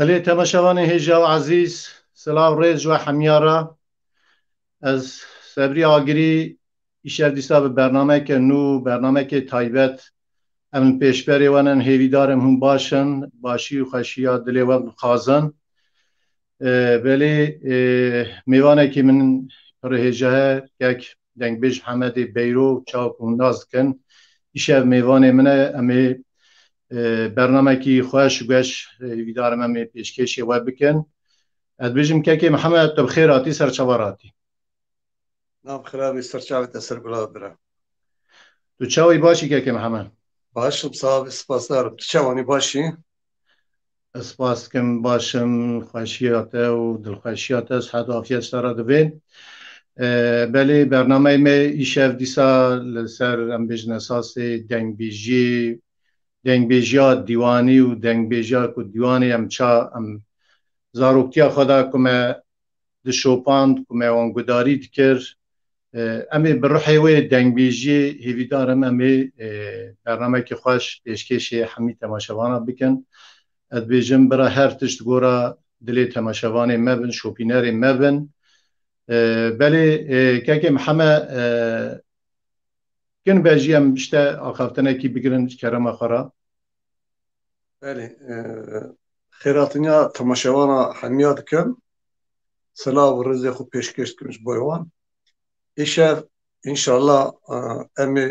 بله تماشاوان هیجا و عزیز سلام ریز و حمیارا از صبری آگری ایشار دیسا به برنامه که نو برنامه که تایبت امن پیشبری ونن هیویدارم هم باشی و خشیات دلی و خازن بله میوانه که من پر هیجا یک دنگ بیش حمد بیرو چاپ و ناز کن ایشار میوانه منه امی برنامه کی خوش گوش ویدارم امی پیشکشی و بکن ادبیجم که محمد تو بخیراتی سرچواراتی نام خرابی سرچاوی تسر بلاد برا تو چاوی باشی که محمد باشم صاحب سپاس دارم تو چوانی باشی سپاس کم باشم خوشیات و دلخوشیات از حد عافیت سر دوین بله برنامه می ایشف دیسا لسر ام بیجن اساس دنگ بیجیا دیوانی و دنگ بیجیا کو دیوانی ام چا ام زاروکتیا خدا کمه دشوپاند کمه وانگوداری دکر امی بروحی و دنگ بیجی هیویدارم امی برنامه که خوش پیشکش همی تماشاوانا بکن اد بیجم برا هر تشت گورا دلی تماشاوانی مبن شوپینری مبن بله که محمد کن بیجی ام بشته آخافتنه کی بگرن کرم آخرا بله خیراتنیا تماشاوانا حمیات کن سلام و رزق خو پیشکش کنش بایوان ایشف انشالله امی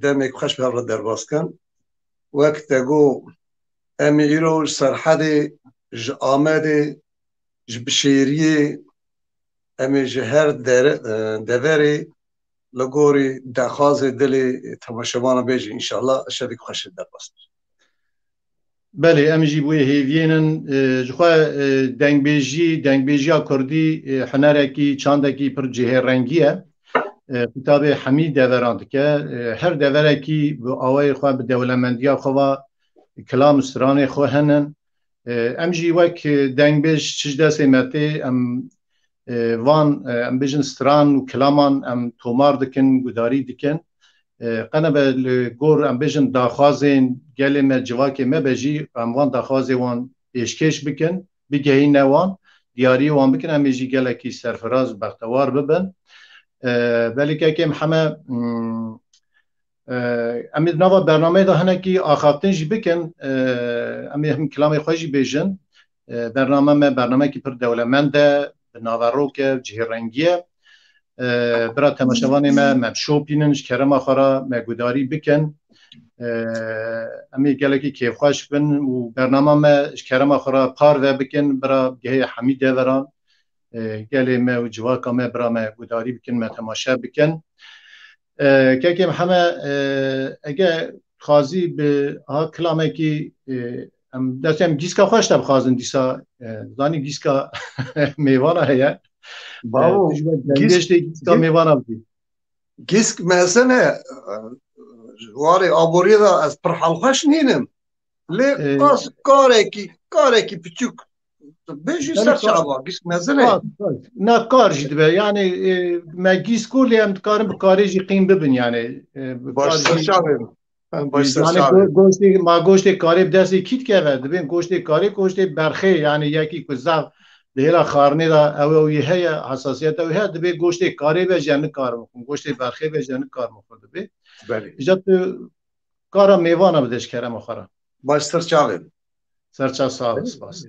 دمی خوش به را درباز کن وقت گو امی ایرو سرحد ج آمد ج بشیری امی جهر دوری لگوری دخواز دلی تماشاوانا بیجی انشالله شدی خوش درباز بله امیجی بوی هیوینن جخوا دنگ بیجی کردی هنرکی چاندکی پر جهر رنگیه کتاب حمید دوران که هر دورکی به آوای خواه به دولمندیا خواه کلام سرانه خواه هنن امیجی وک دنگ بیج چجده سیمته ام وان ام بیجن سران و کلامان ام تومار دکن گداری دکن قنا به گور ام بیجن داخوازین گلی ما جواکی ما بجی ام وان داخوازی وان پیشکش بکن بگهی نوان دیاری وان بکن همیجی گلکی سرفراز بختوار ببن ولی که کم همه امید نوا برنامه ده هنه کی آخافتن جی بکن امید هم کلام خوشی بیجن برنامه کی پر دولمنده ناورو که جهرنگیه برای تماشاوان ما مبشوپیننش کرم آخرا مگوداری بکن امی گلکی کیف خوش بن و برنامه ما کرم آخرا پار و بکن برای گه حمیده وران گلی ما و جواکا ما برای مگوداری بکن ما تماشا بکن که کم همه اگه خازی به ها کلامه کی دستم گیسکا خوش تب خازن دیسا دانی گیسکا میوانه هیا باو گیسکا میوانه بودی گیسک مثلا واری آبوری دا از پر حلقش نینم لی قاس کارکی پچوک بیشی سر شعبا گیسک مثلا نه کار جد به یعنی ما گیسکو لیم کارم بکاری جی قیم ببین یعنی باش سر شعبا یعنی گوشت کاری بدستی کیت که ود ببین گوشت کاری گوشت برخی یعنی یکی که زب دیلا خارنی دا او یه حساسیت او هست به گوشت کاری به جن کار میکن گوشت برخی به جن کار میکنه به بله اجازه کارا میوانه بدش کرم آخره باش سر شعبا سرچه سال سپاس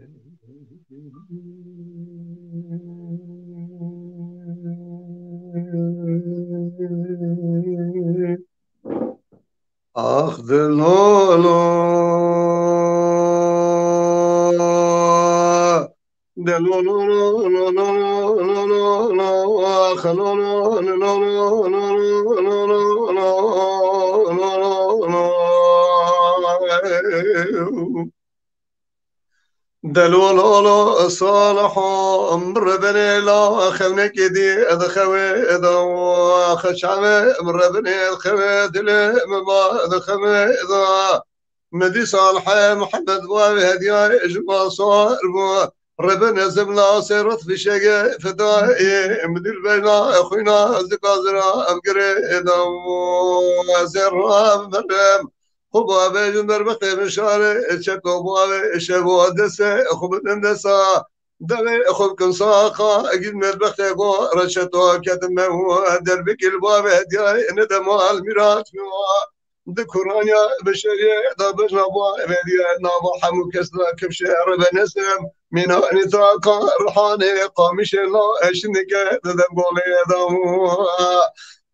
آخ دلولو دلولو صالح مر بني لا خونك دي ادخوي اذا خشعمه مر بني الخوي دل ما ادخوي اذا مدي صالح محمد بابي هديا اجما صار ربنا زمنا سيرت في شقة فدائي مدير بينا اخوينا زقازنا ابقري اذا زرنا مرم خوبا بیجن در وقت مشاره چکو باوی شبو دسته خوب دندسا دلی خوب کن ساقا اگید مر وقت گو رشتو کتم مو در بکل باوی دیای ندم المیرات مو دکورانیا بشری دا بجنا باوی دیای نابا حمو کسلا کبشهر بنسم مینا نتاقا روحاني قامش لا اشنك ددم قولي دامو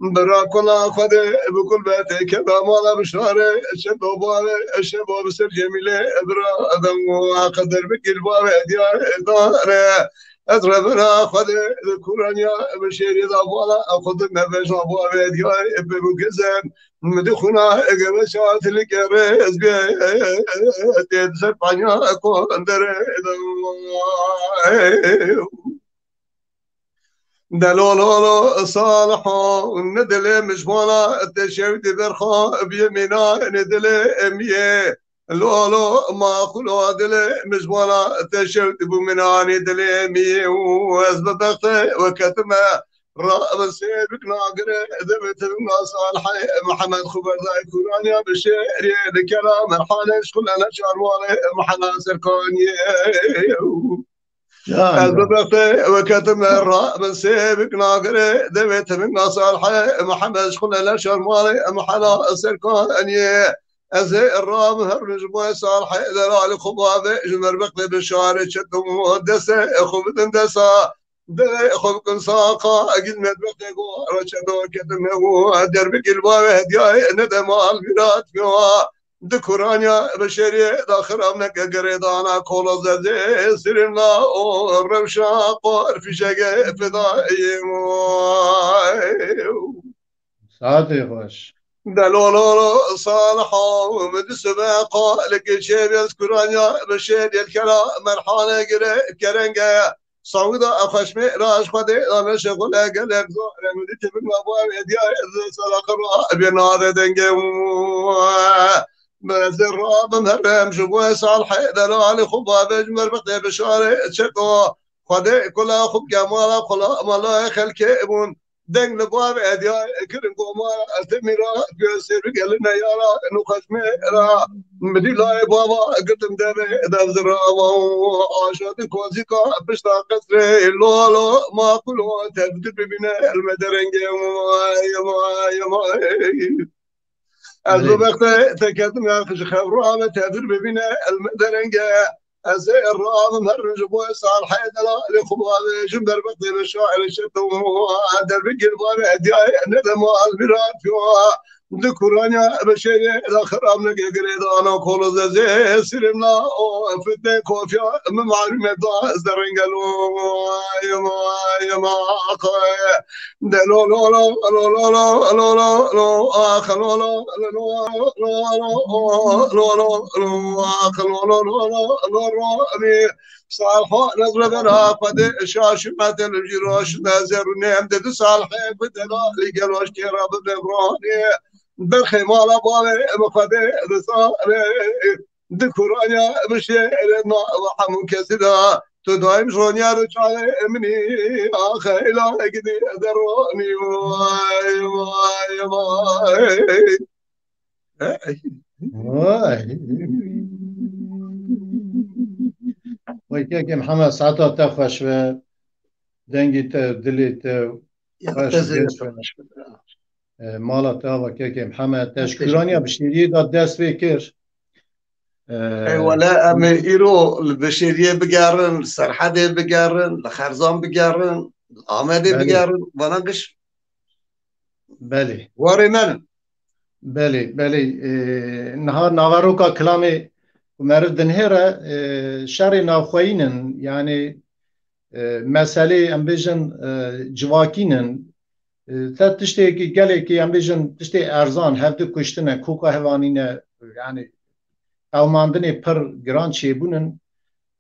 برا كلا خده بكل بيتي كذا مالا بشاري الشباب بابي الشباب سر جميلة برا ادم قدر بكل بابي ديار دار ادرى برا خده ذكرانيا بشير اذا بالا اخذ ما بجا بابي ديار ببو كزن مدخنا قبشات لك رز بي تدسر بانيا اكون در دلولو صالحو ندل مجمولا التشهد برخا بيمينا ندل اميه لولو ما خلو دل مجمولا التشهد بمنا ندل اميه وازبطت وكتما رأب سيبك ناقر ذبت صالح محمد خبر ذاي كورانيا بشير الكلام الحالش كلنا شاروالي محمد سركاني الببقي وكتم الراء من سيبك ناقري دبيت من صالح محمد شخل الاشهر مالي محلا سركاني ازي الرام هرج بوي صالح دلال خبابي جمر بقلي بالشارع شتم دسه خب دندسا دلي خب كن ساقا اجد مدبقي قو رشدو كتم هو دربك الباوي هدياي ندم البلاد فيها دكورانيا بشري داخل أمنك قريضانا كولا زدي سرنا الرمشا قار في شقة فضائي ساعتي خوش دلولو صالحا ومد سباقا لك شيب يذكرانيا بشري الكلام مرحانا كرنجا صعودا أخشمي راش خدي أنا شغل أقلق زهر مدت من أبواب يديا صلاح بنار دنجا مزراب مهرم شبوه صالح دلالي خباب اجمر بقي بشاري تشكو خدي كلا خب جمالا خلا ملا خلك ابون دنگ لباب ادیا کرن قوما التميرا بيسير قالنا يارا انه خشميرا مدي لا بابا قلتم دب زرا عاشات كوزيكا بشتا قصري لولو ما كلوا تبدل بنا المدرنج يا ما الزبخت تكتم يا خش خبرام تبدل بنا المدرنج از الرام مرج بو صالح لا لخباب جنبر بطل الشاعر الشتو در بقل باب ادياي ندم البراد فيها ذكرانيا بشيء الاخر امنا قريد انا كل زي سلمنا فتن كوفيا من معلومه زرين قالوا يا ما دلو لو لو لو لو لو لو لو اخر لو لو لو لو لو لو اخر لو لو لو لو صالحة نظر بنا قد شاش مثل الجراش نازر نعم دد صالحة بدنا لقلوش كراب ببراني بالخيمال بالي مقدي رسالي ذكرانيا بشيء لنا وحمو كسدا تدايم شونيا رجالي مني اخي لا قدي دروني واي واي واي ويكي محمد ساعتها تخش و دنگی تا دلی تا خوش بیش مالا تا و که محمد تشکرانیا بشیری داد دست بکر ولا ام ايرو البشريه بقارن سرحده بقارن الخرزان بقارن العمده بقارن ونقش بله وري من بله نهار ناوروكا كلامي مرد دنهره شر ناوخوينن يعني مسألة ام بيجن جواكينن تا تشتي قالك ام بيجن تشتي ارزان هفته كشتنه كوكا هوانينه يعني او ماندني پر گران چيبونن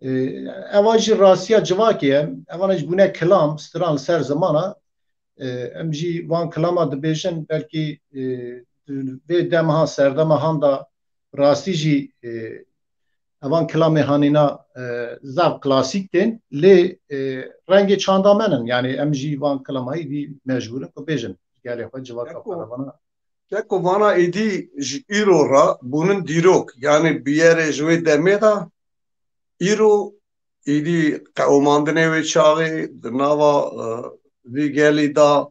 اواج راسيا جواكيه اوانج بونه كلام ستران سر زمانه امجي وان كلاما دبيجن بلكي به دمها سردما هاندا راستی جی اوان کلامی هانینا زاو کلاسیک دین لی رنگ چاندامنن یعنی ام جی وان کلامایی دی مجبورن که بیجن گلی خود جواب کافرانا Eko vana edi iro ra bunun dirok yani bir yere jwe demeda iro edi kavmandne ve çağı nava vi geli da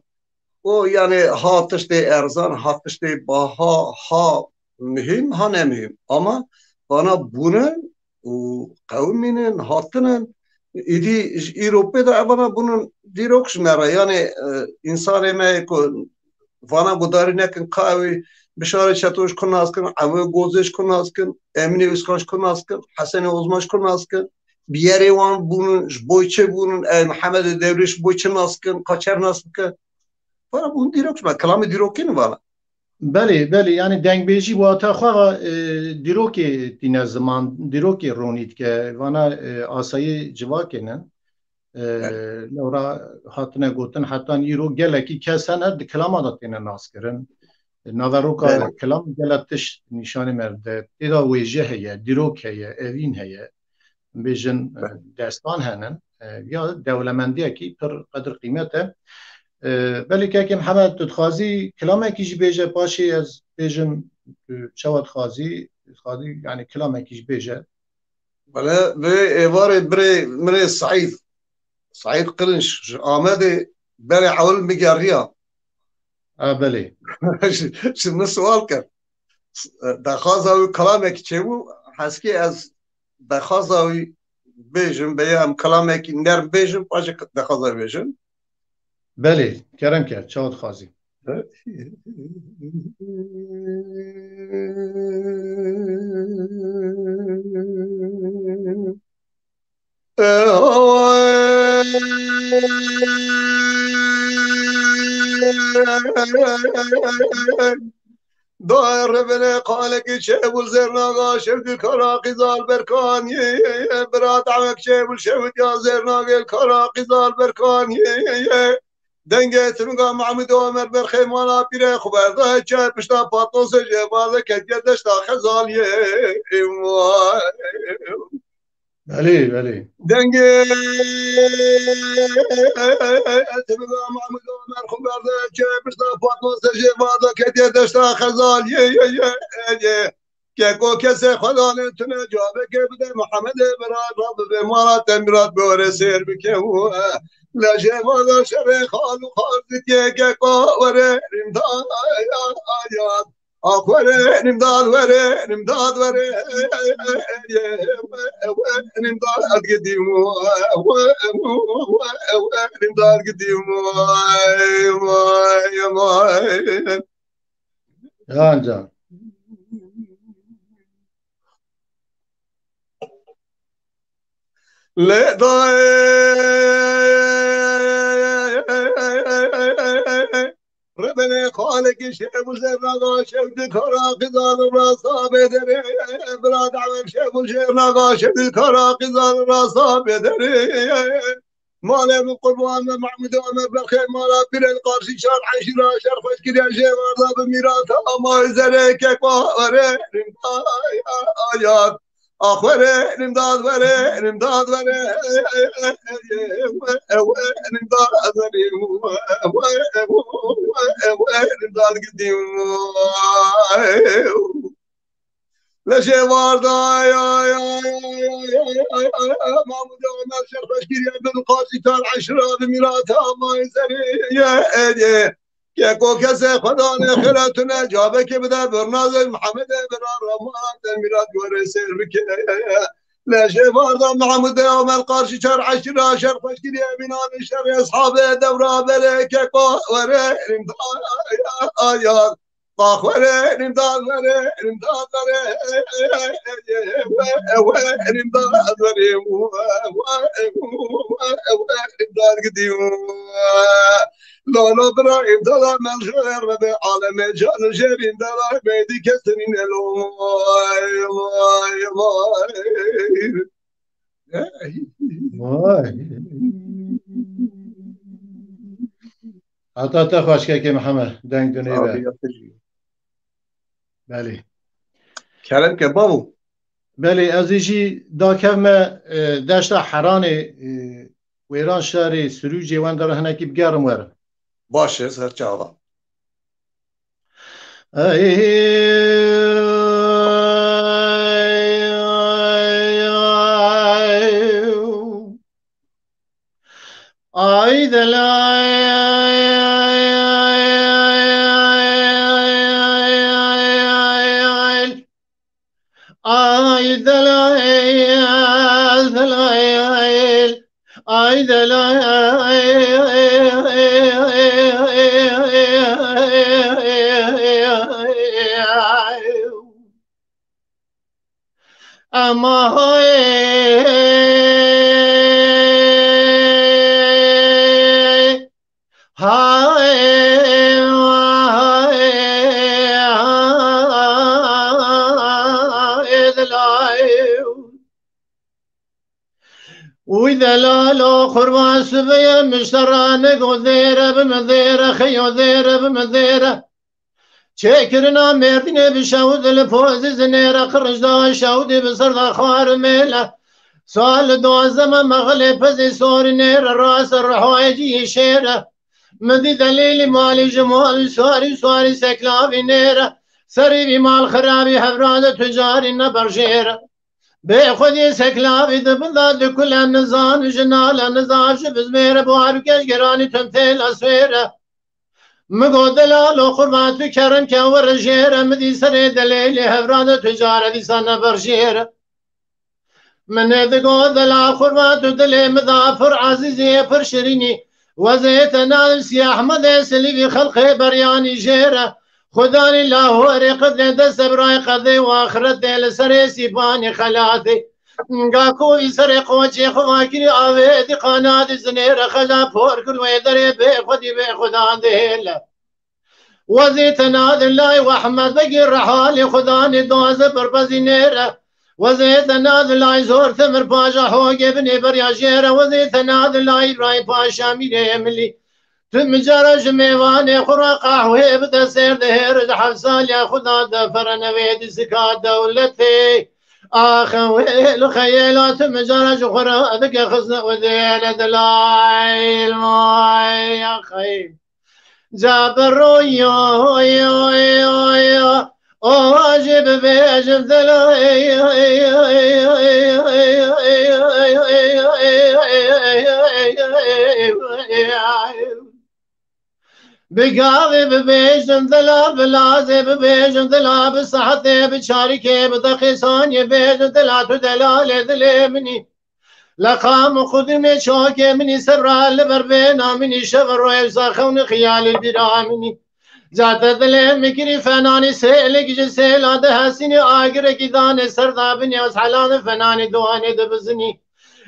o yani hat işte erzan hat işte baha ha mühim ha ne mühim ama bana bunun o kavminin hattının edi Avrupa'da bana bunun dirok şmera yani insan emeği vana gudarinekın kavi bişare çatoş konaskin ave gozeş konaskin emni üskaş konaskin hasene uzmaş konaskin bir yere van bunun boyçe bunun Muhammed Devriş boyçe naskin kaçer naskin vana bunun dirok şmera kelamı dirokin vana بله yani dengbêjî wata xwe dîrokê tîne ziman dîrokê ronît ke vana asayî civakênin lewra hatine gotin hetan îro gelekî kes hene di kilama da têne naskirin naveroka kilam gelek tiş nîşanê me de têda wêje heye dîrok heye evîn heye bêjin destan henin ya dewlemendiyekî pir qedir qîmet e بله که محمد تو خازی کلامه کیش بیجه پاشی از بیجم چواد خازی یعنی کلامه کیش بیجه بله به ایوار بره من سعید قرنش آمده بره حول میگریا بله شنو سوال کرد دخوازاوی کلامه کی چه بو حسکی از دخوازاوی بیجم بیام کلامه کی نرم بیجم پاشه دخوازاوی بیجم بله کرم کرد چهاد خازی دایر بله قالك شابل زرناقا شفت الكراقي زال بركان برات عمك شابل شفت يا زرناقا الكراقي زال بركان دنگه تنگا محمد عمر برخیمانا پیره خبرده چه پشتا پاتوس جباله کتیه دشتا خزالیه بله بله دنگه تبقى محمد عمر خبرده که بشتا فاطمه سجه وادا که دیه دشتا خزال یه که کو کسی خدا نتونه جوابه که بده محمد براد رب به مارا تمیرات بوره سیر بکه هو لجه وادا شر خالو خالد که کو وره امداد آیات آخوره امداد وره امداد وره امداد قديم امداد قديم جان جان لا ربنا خالق شيب وزرنا شب كرا قزان راسا بدري براد عمل شيب وزرنا شب كرا قزان راسا بدري مالا من قربان محمد عمر بالخير مالا بلا القارسي شار عشرة شار خوش كده شيء مرضى بميراث ما زريك قواري آيات آخره امداد وره امداد وره امداد وره امداد قديم لشي واردا محمود عمر شرف اشكري بالقاسي تال عشرة بميلاتها ما يزري يا کو کسی خدا نخلتونه جابه که بده برناز محمد برا رمان میراد گوره سیر بکه لشه باردا محمود عمر قارشی چار عشرة شر خوشگیری امینان شر اصحاب دورا بره که کو وره آیات طاخ وره امداد وره امداد وره امداد وره امداد قديم لا لا برا امداد من غير ربي عالم جان جرين دلا ميدي كسرين لو وای حتی خوش که محمد دنگ دنیه بله كلام كبابو بله از ایجی دا کم دشت حران ویران شهر سروجی وان داره هنکی بگرم وره باشه سر چاوا ay de la ay de la ay de la ama وإذا لا لا خربان سبيا مشترانك وذيرة بمذيرة خيو ذيرة بمذيرة شكرنا مردنا بشود الفوز زنيرة خرج دا شود بصر دا خوار ميلة سؤال دوازم مغلب فزي صور نير راس الرحواجي شيرة مدي دليل مالي جمال سواري سكلافي نيرة سري بمال خرابي حفراد تجاري نبر شيرة بخودی سکلاوی دبلد کل نزان جنال نزاش بزمیر بوار کش گرانی تمثیل اسویره مگو دلال و خربات کرم که ور جیره مدی سر دلیل هفران تجاره دی سنه بر جیره من دگو دلال خربات دلی مضافر عزیزی پر شرینی وزیت نال سیاح مده سلیوی خلق بریانی جیره خداني الله ورقد دست براي قضي واخرت دل سري سيباني خلاتي قاكو يسرق وجه خواكري آويدي قناد زنير خلا فور كل ويدري بخدي بخدان دهلا وزيت ناد الله واحمد بقي رحالي خداني دوز بربزي نيره وزيت ناد الله زور ثمر باجا حوق ابني بريا جيره وزيت ناد الله ابراهيم باشا ميري يملي تمجرج ميواني خرق قهوه بدا سير دهير حفصال يا خدا دفر نويد زكاة دولتي ويل خيلات مجرج خرا ذك خزن وذيل دلايل ماي يا خي جابر يو يو يو يو واجب بيجب دلاي بقاضي ببيجن ذلا بلازي ببيجن ذلا بصحتي بشاركي بدخيصان يبيجن ذلا تدلالي ذلي مني لقام خذني شوكي مني سرع لبربينا مني شفر ويبزار خون خيالي البرا مني جات ذلي مكري فناني سيلك جسيلا دهسيني آقرك داني سردا بني وسحلان فناني دواني دبزني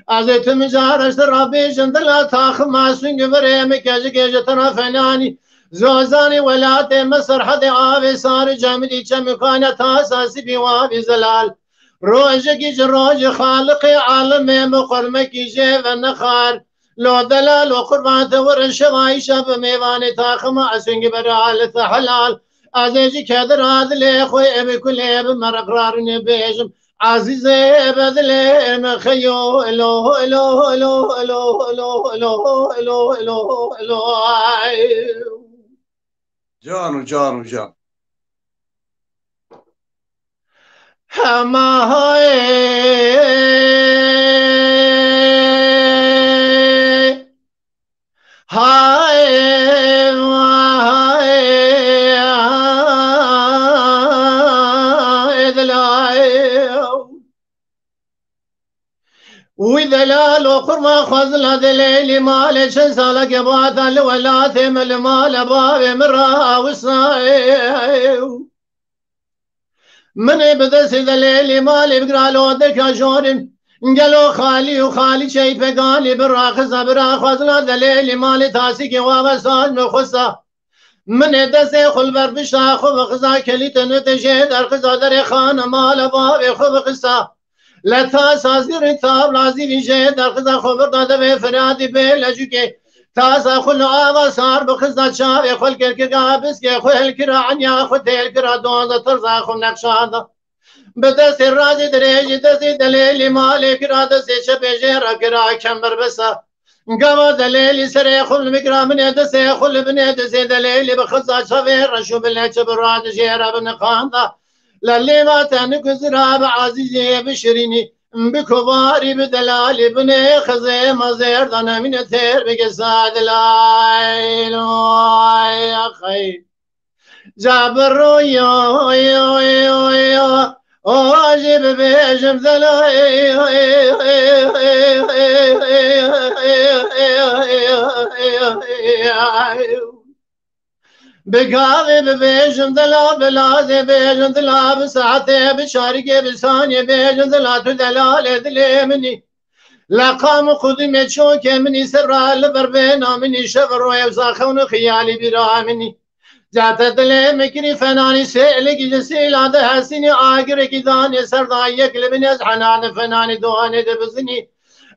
ازيت مجارش رابيجن ذلا تاخ ما سنگ بريمي كاجي كاجي ترى فناني زوزاني ولات مصر حد آبي صار جمدي چمكانة تاساسي بيوابي زلال روجكي جروج خالقي عالمي مقرمكي جيف النخار لو دلال وقربان ثور شواي شاب ميواني تاخم عسنق برالة حلال ازيجي كذر هذا لي خوي ابي كل ابي مرقرار نبيجم عزيزي بذلي مخيو الو الو الو الو الو الو الو الو الو جانو جانو جان هما هاي هاي وذلال وقرما خزل ذليل مال شنسالك بعد الولات من المال باب مرا وصايو من بدس ذليل مال بقرالو ذكا جورم قالوا خالي وخالي شيء فقالي براخز براخ خزل ذليل مال تاسيك وابسال مخصة من دسي خلبر بشا خب خزا كليت نتجي در خزا در خان مال باب خب خصة لتا سازیر تاب لازی ویژه در خزا خبر داده به فرادی به لجوکه تازا خل آوا سار بخزا چاوی خل کرکگا بسکه خل کرا عنیا خل تیل کرا دوزا ترزا خم نقشادا بدست رازی دریجی دستی دلیلی مالی کرا دستی شبیجه را کرا کمبر بسا قوا دلیلی سری خل مکرا من دستی خل بنی دستی دلیلی بخزا چاوی رشو بلنچ براد جیرا بنقاندا للي ما تنكزرها بعزيزي بشريني بكباري بدلالي بني خزي مزير ضنا من الثير بقصاد لايل يا خي جابر يو يو يو يو واجب بيجم ذلاي بقاضي ببيجم ذلا بلازي بيجم ذلا بساعتي بشاركي بلساني بيجم ذلا تدلالي ذلي مني لقام خذي شوكي مني سرع لبربينا مني شفر ويبزا خون خيالي برا مني جات ذلي مكري فناني سيلك جسيلا دهسيني آقرك داني سردايك لبني ازحنان فناني دواني دبزني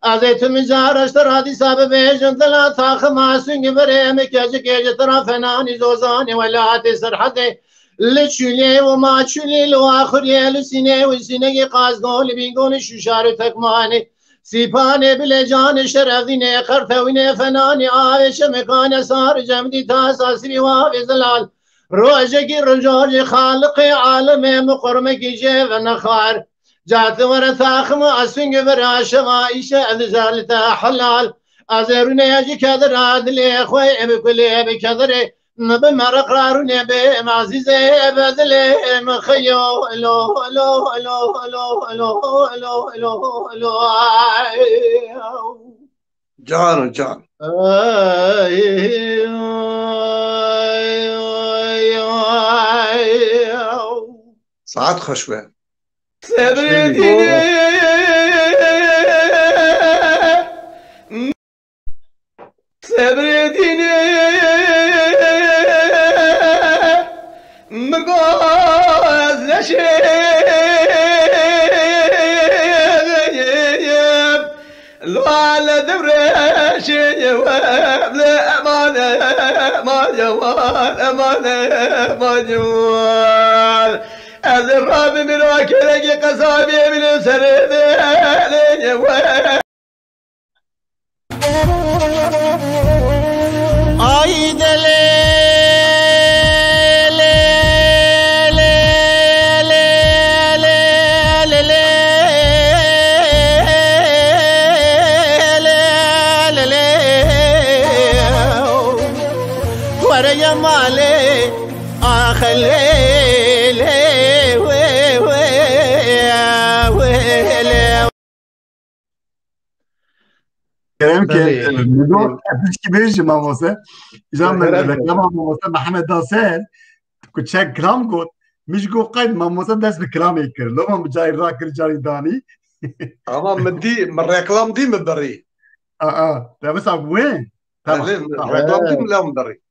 ازيت مجارش ترادي سابه بيجن ذلا تاخ ما سنگ بريم كاجي ترى فناني زوزاني ولاتي سرحتي لتشولي وما تشولي لو اخر يلو سيني وسيني قازقول بيقول شوشار تكماني سيباني بلجان شرفيني قرثويني فناني عايش مكان صار جمدي تاساسي وافي زلال روجكي رجوج خالقي عالمي مقرمكي جيف النخار جات ورثاخم أسنج براش غايشة أذزالتا حلال أزرني يجي كذر عدلي أخوي بكل بكذري بمرق رارني بمعزيزي بذلي مخيو لو لو لو لو لو لو لو لو جانو جان ساعت خوشبه سبرديني مقاز نشيب لو على دبرش جواب لا أمانة ما جوال أمانة ما جوال از راب من وكلك قصابي من سرد آی دل ورا ماله آخله كلام بله. الموضوع مش بيجي ما موسى إذا من بله. الكلام ما موسى محمد داسل كنت شاك كلام قلت مش جو قيد ما موسى داس بكلام يكر لو ما بجاي راكر جاري داني اما من دي من الريكلام دي مدري لا بس وين تمام الريكلام دي لا مدري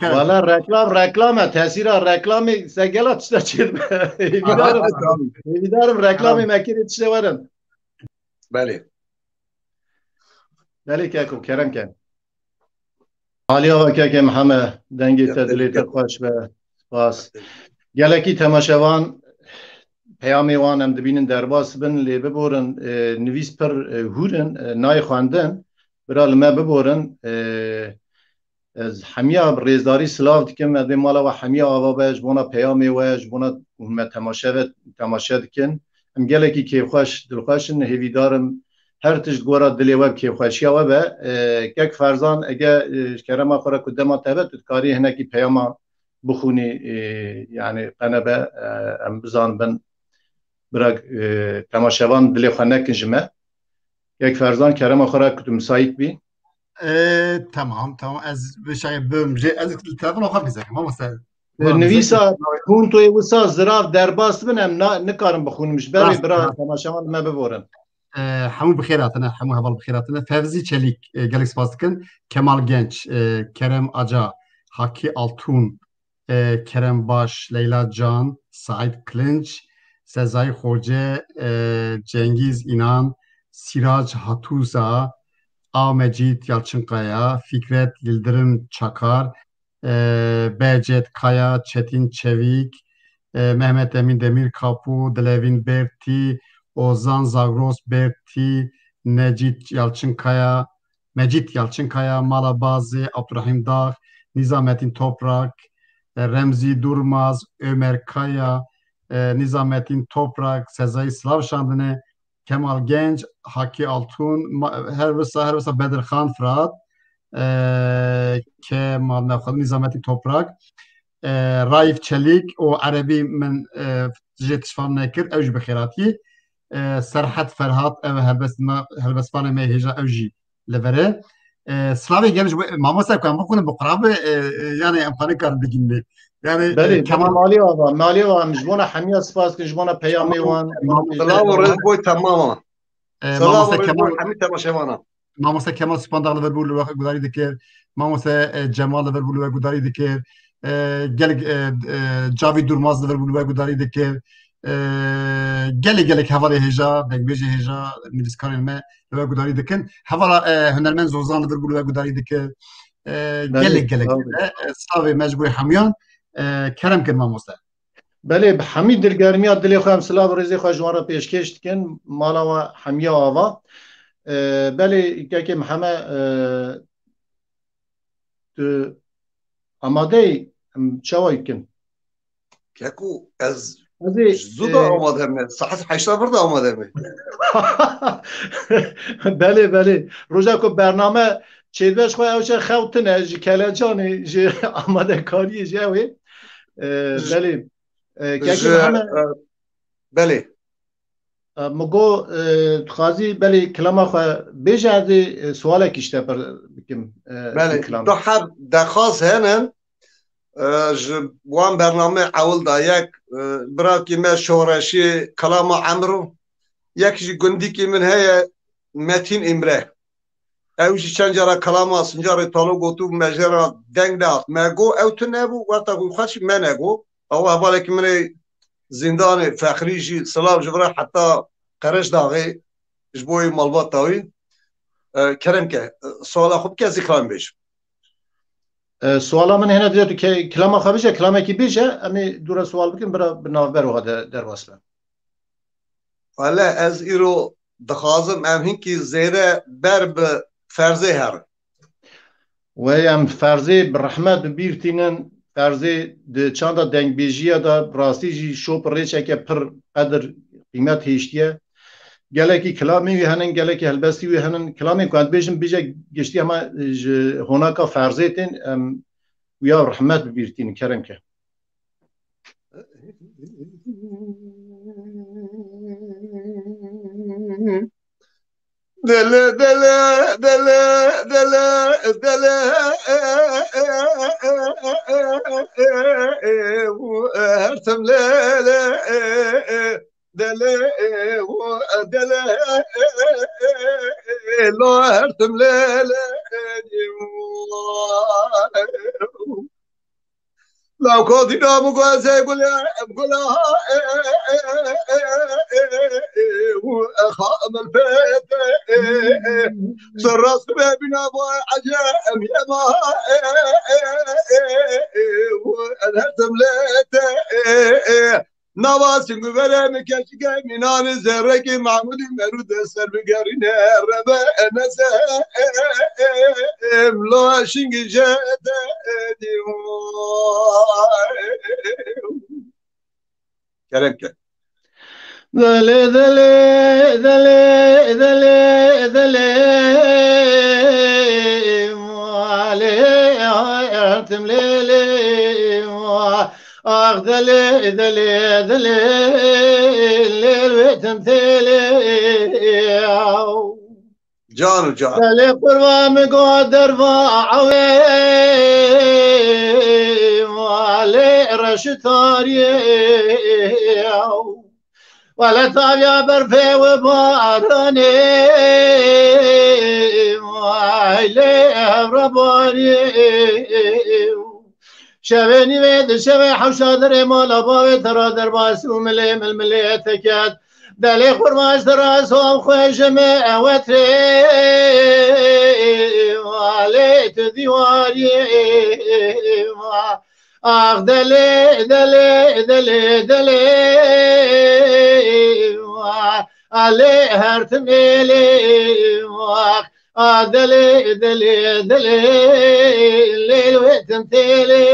Valla reklame tesira reklami segela tişte çirme. Evidarım reklami mekiri tişte varın. بله Deli kekum kerem ken. Aliya ke Muhammed dengi tedlite xoş ve spas. Geleki temaşevan peyami wan em dibinin derbas bin li biborin nivîs per hûrin nayê xwendin bira li me biborin ez hemiya rêzdarî silav dikim ez ê mala we hemiya ava be ji bona peyamê we ji bona me temaşe dikin em gelekî kêfxweş dilxweşin hêvîdarim her tişt gora dilê we kêfxweşiya we be kek ferzan ege ji kerema xwe re ku dema te be tu dikarî hinekî peyama bixûnî yani qenebe em bizanibin bırak temaşevan dilê xwe nekin ji me yek ferzan kerema xwe re ku tu müsait bî تمام از بشای بمجه از التلفون آخر بزنم ما موسى nivîsa puntoyê wisa zirav derbas bin em nikarim bixûnim ji berê bira temaşevan me biborin حمو بخيراتنا حمو هبل بخيراتنا فevzi Çelik gelek spastıkın Kemal Genç Kerem Aca Haki Altun Kerem Baş Leyla Can Said Klinç Sezai Hoca Cengiz İnan Sirac Hatuza Ahmecit Yalçınkaya Fikret Yıldırım Çakar Behçet Kaya Çetin Çevik Mehmet Emin Demirkapı Dilevin Berti Ozan Zagros Berti Mecit Yalçınkaya Malabazi Abdurrahim Dağ Nizamettin Toprak Remzi Durmaz Ömer Kaya Nizamettin Toprak Sezai Slavşandını Kemal Genç Haki Altun her vesa Bedirhan Fırat Kemal Mevkali Nizamettin Toprak Raif Çelik o Arabi men jetişvan nekir evj bixirati Serhat Ferhat ev helbesvan mehija evji levere Slavi gelmiş mamosa kan bakın bu qarabe yani imkanı kar bigindi yani Kemal Mali ava mijbona hemiya spas ki jbona peyami wan سلام ورد بوي تماما سلام mamosa ورد Kemal بوي حميد تماشيوانا mamosa Kemal Spandar Liverpool ve gudari dikir mamosa Cemal Liverpool ve gudari dikir gel Cavi Durmaz Liverpool ve gudari dikir gelek havale heja bekbeji heja nivîskarên me ve gudari dikin hevala hunermend Zozan Liverpool ve gudari dikir gelek savê mecbûrê hemyan kerem kir mamosa Belê bi hemî dilgermiya dilê xwe em silav rêzê xwe ji wan re pêşkêş dikin mala we hemiya ava belê kekê Mihemed tu amadeyî em çawa dikin كاكو از Ez ê زودا آماده ساعت 8 برده آماده belê roja ku bername çêdveş xwe ew çe xewtine ji kelecanê ji amadekariyê ji ew ê belê kekê Mihemed بله مگو تخازی بله کلام خو بیجه از سوال کشته پر بکم بله دو حب دخواست هنن وان برنامه اول دا یک براکی من شورشی کلام عمرو یکیش گندی که من هی متین امره اوشی چند جارا کلام سنجار تالو گوتو مجرا دنگ داد مگو او تو نبو وقتا گو خوش من نگو او حواله که من زندان فخری جی سلام جبرا حتی قرش داغی جبوی مالبات تاوی کرم که سوالا خوب که ذکران بیش سوالا من هنا دیدم که کلام خواهیشه کلامی که بیشه امی دور سوال بکن برای بنابر و در واسه حالا از ایرو دخوازم ام هنکی زیره بر به فرزه هر و ام فرزه برحمت بیرتینن فرزه د چاندا دنگ بیجیه دا راستی جی شوپ ریچه که پر قدر قیمت هیشتیه گله کی کلامی وی هنن گله کی هلبستی وی هنن کلامی کند بیشم بیجه گشتی اما هناکا فرزه تین ویا رحمت بیرتین کرم که دل دل دل دل دل هرتم ليل دل دل لا هرتم ليل لو كنت نام قاسي قولها خام البيت سرست بنا عجائم يا ما الهتم ليت نواسم برم كشك منان زرك محمود مرود سر بقرين ربا نسا لا شنق جاد كلامك ذلي ذلي ذلي ذلي ذلي علي ارتم ليلي اخ ذلي ذلي ذلي الليل تمثيلي جان ذلي قربان مقدر فاعوي علي رشتاري ولا تابع برفي وبارني وعلي رباني شبني بيد شبي حوشا دري مالا باوي ترى درباس وملي ململي تكاد دلي خرماش دراس وخوش وتري وعلي تديواري آخ دلی دلی دلی دلی علی هر تمیلی آخ دلی دلی دلی لیل و تمثیلی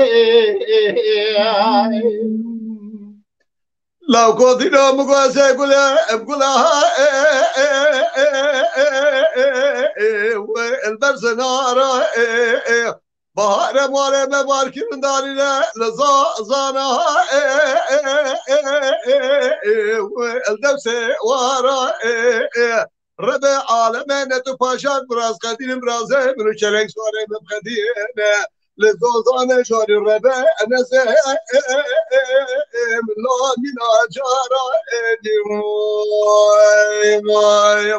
لو كنت نام قاسي قولها والبرز نارا بهار ماره مبار کردن داری لزانا الدوس وارا رب عالمين تو پاشان براز قدیم برازه منو چلنگ سواره مبخدینه لزوزان شاری رب نسه لا مینا جارا مای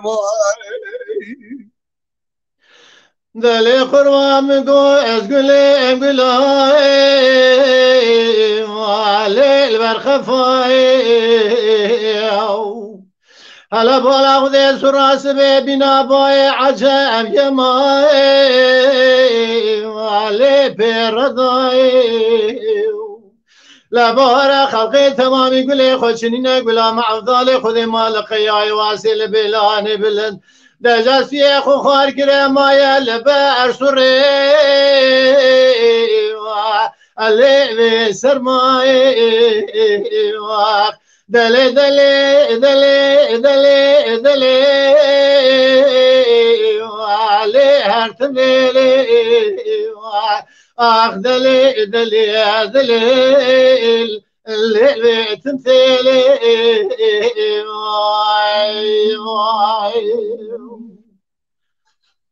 دلی قربان گو از گلی گلای وعلي البرخفاي هلا بالا خذ سراس بنا باي عجب يماي وعلي برداي لا بارا خلقي تمامي قولي خوشنين قولا مع ذالي خذي مال قياي واسل بلاني بلند دجاس في خو خار كرما يلبا ارسري اللي سرماي دلي دلي دلي دلي دلي علي هرتملي اخ دلي دلي دلي اللي تمثيلي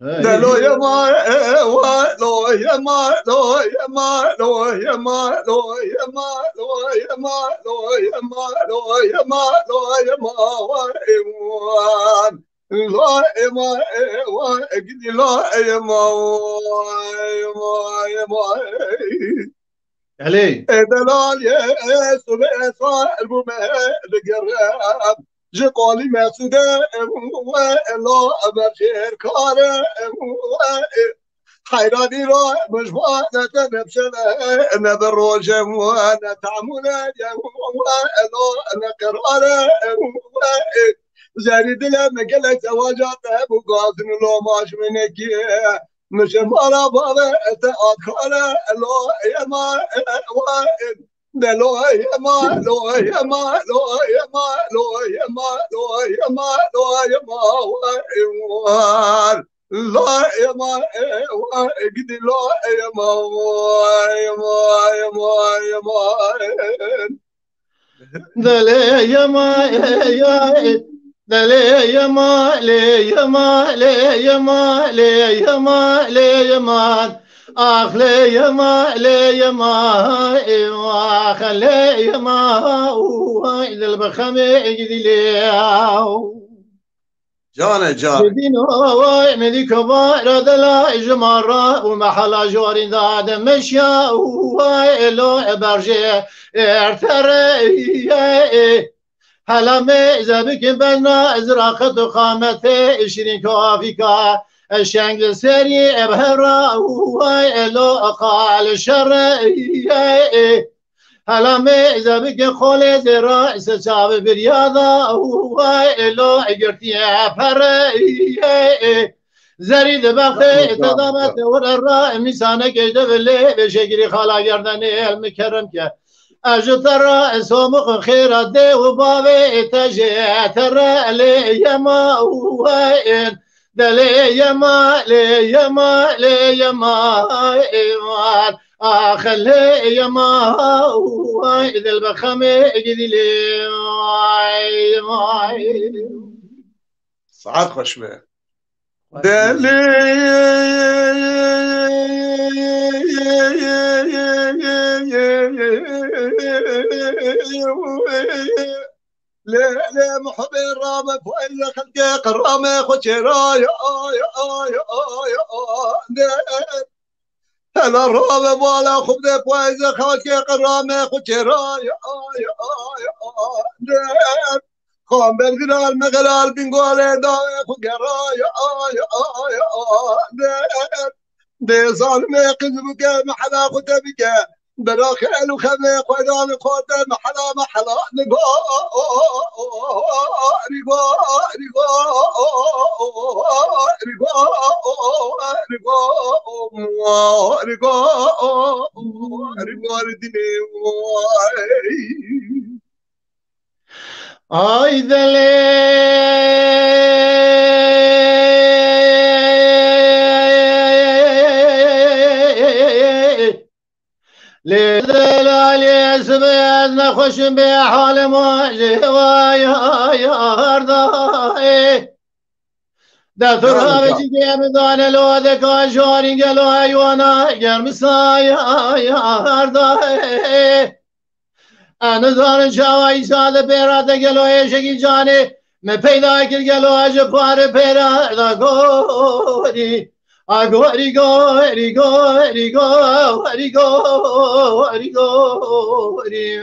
لو يا ما لو يا ما لو يا ما لو يا ما لو يا ما لو يا ما لو يا ما لو يا ما لو يا ما لا يا ما اجدي لا يا ما يا ما علي دلال يا سبع صاحب ما القراب جقالي مسوده ولا أبشر كاره حيراني را مجموعة نبشنا أنا بالروجم وأنا تعمل أنا قرارة زاري دلا مقلة زواجات أبو قاسم لو ماش منك مش مرة بابا أتأخر لو يا ما وائل ده لو يا ما لو يا ما لو يا ما لو يا ما لو يا ما لو يا ما وائل لا يا ما قد لا يا ما يا ما يا ما يا ما دلي يا ما يا دلي يا ما لي يا ما لي يا ما لي يا ما لي يا ما آخ لي يا ما لي يا ما آخ لي يا ما وإذا البخمة يجدي لي جانه جانه بدينو مدي كبار دلا جمارة ومحلا جورين داد مشيا وإلو برجي ارتري هلا مزبك بنا ازراقت قامته اشرين كافيكا الشنگ سري ابهرا وإلو قال شري هلا مزبك خول زرا سچاو بريادا وإلو اگرتي فري زريد بخت تدامت ورا مسانه كده بلي بشكل خلا گردن المكرم که اجتر سومق خير دي وبابي تجتر لي يما وين دلي يما لي يما لي يما ايوان اخلي يما وين البخمه اجدي لي ساعات خوش به دلي لا لا محب الرامة فإلا خلقي قرامة خشرا يا هلا الرامة بالا خبدة فإلا خلقي قرامة خشرا يا خام بالغلال مغلال بنقول دايق وقرا يا دي ظالمي قذبك محلا خدبك براخيل وخميق وإذا خدب محلا نقا اي دلي لدلالي اسبيد نخش بحال مواجه ويا هرداي دفترها بجي بدان لو ذكا جاري قالوا ايوانا قرمسايا يا هرداي انا زار شاوي ساده پیراده گلو ایشگی جانه میں پیدا کر گلو اج پار پیرا دا گوری اگوری گوری گوری گوری گوری گوری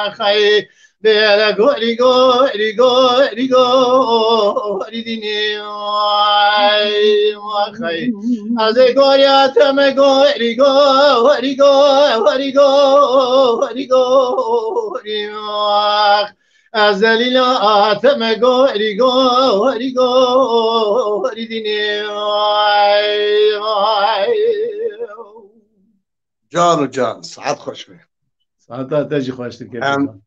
اخی بلا گوری گوری گوری گوری دینی اخی از گوریات me گوری گوری گوری گوری گوری از دلیلات me گوری گوری گوری دینی جان و جان ساعت خوش به ساعت تجي خوش تكلم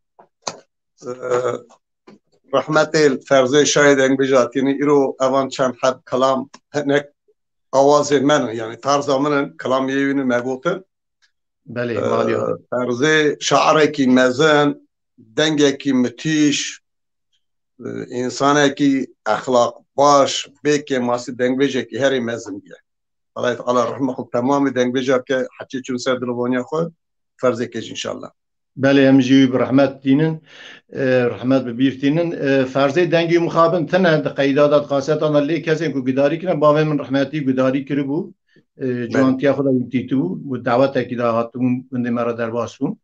رحمت الفرزه شاید انگ بجات یعنی ایرو اوان چند حد کلام هنک آواز من یعنی طرز من کلام یوینو مگوتن بله مالیا فرزه شعره کی مزن دنگه کی متیش انسانه کی اخلاق باش بیک ماسی دنگ بجه کی هری مزن بیه الله تعالی رحمه خود تمام دنگ بجه که حتی چون سر دلوانیا خود فرزه کش انشالله بله امجی برحمت دینن رحمت ببیر دینن فرزه دنگی مخابن تنه قیدادات خاصیت آن لی کسی که گداری کنه باوی من رحمتی گداری کرده بود جوانتیا خدا دیتو و دعوت کی داهاتون گنده مرا در واسون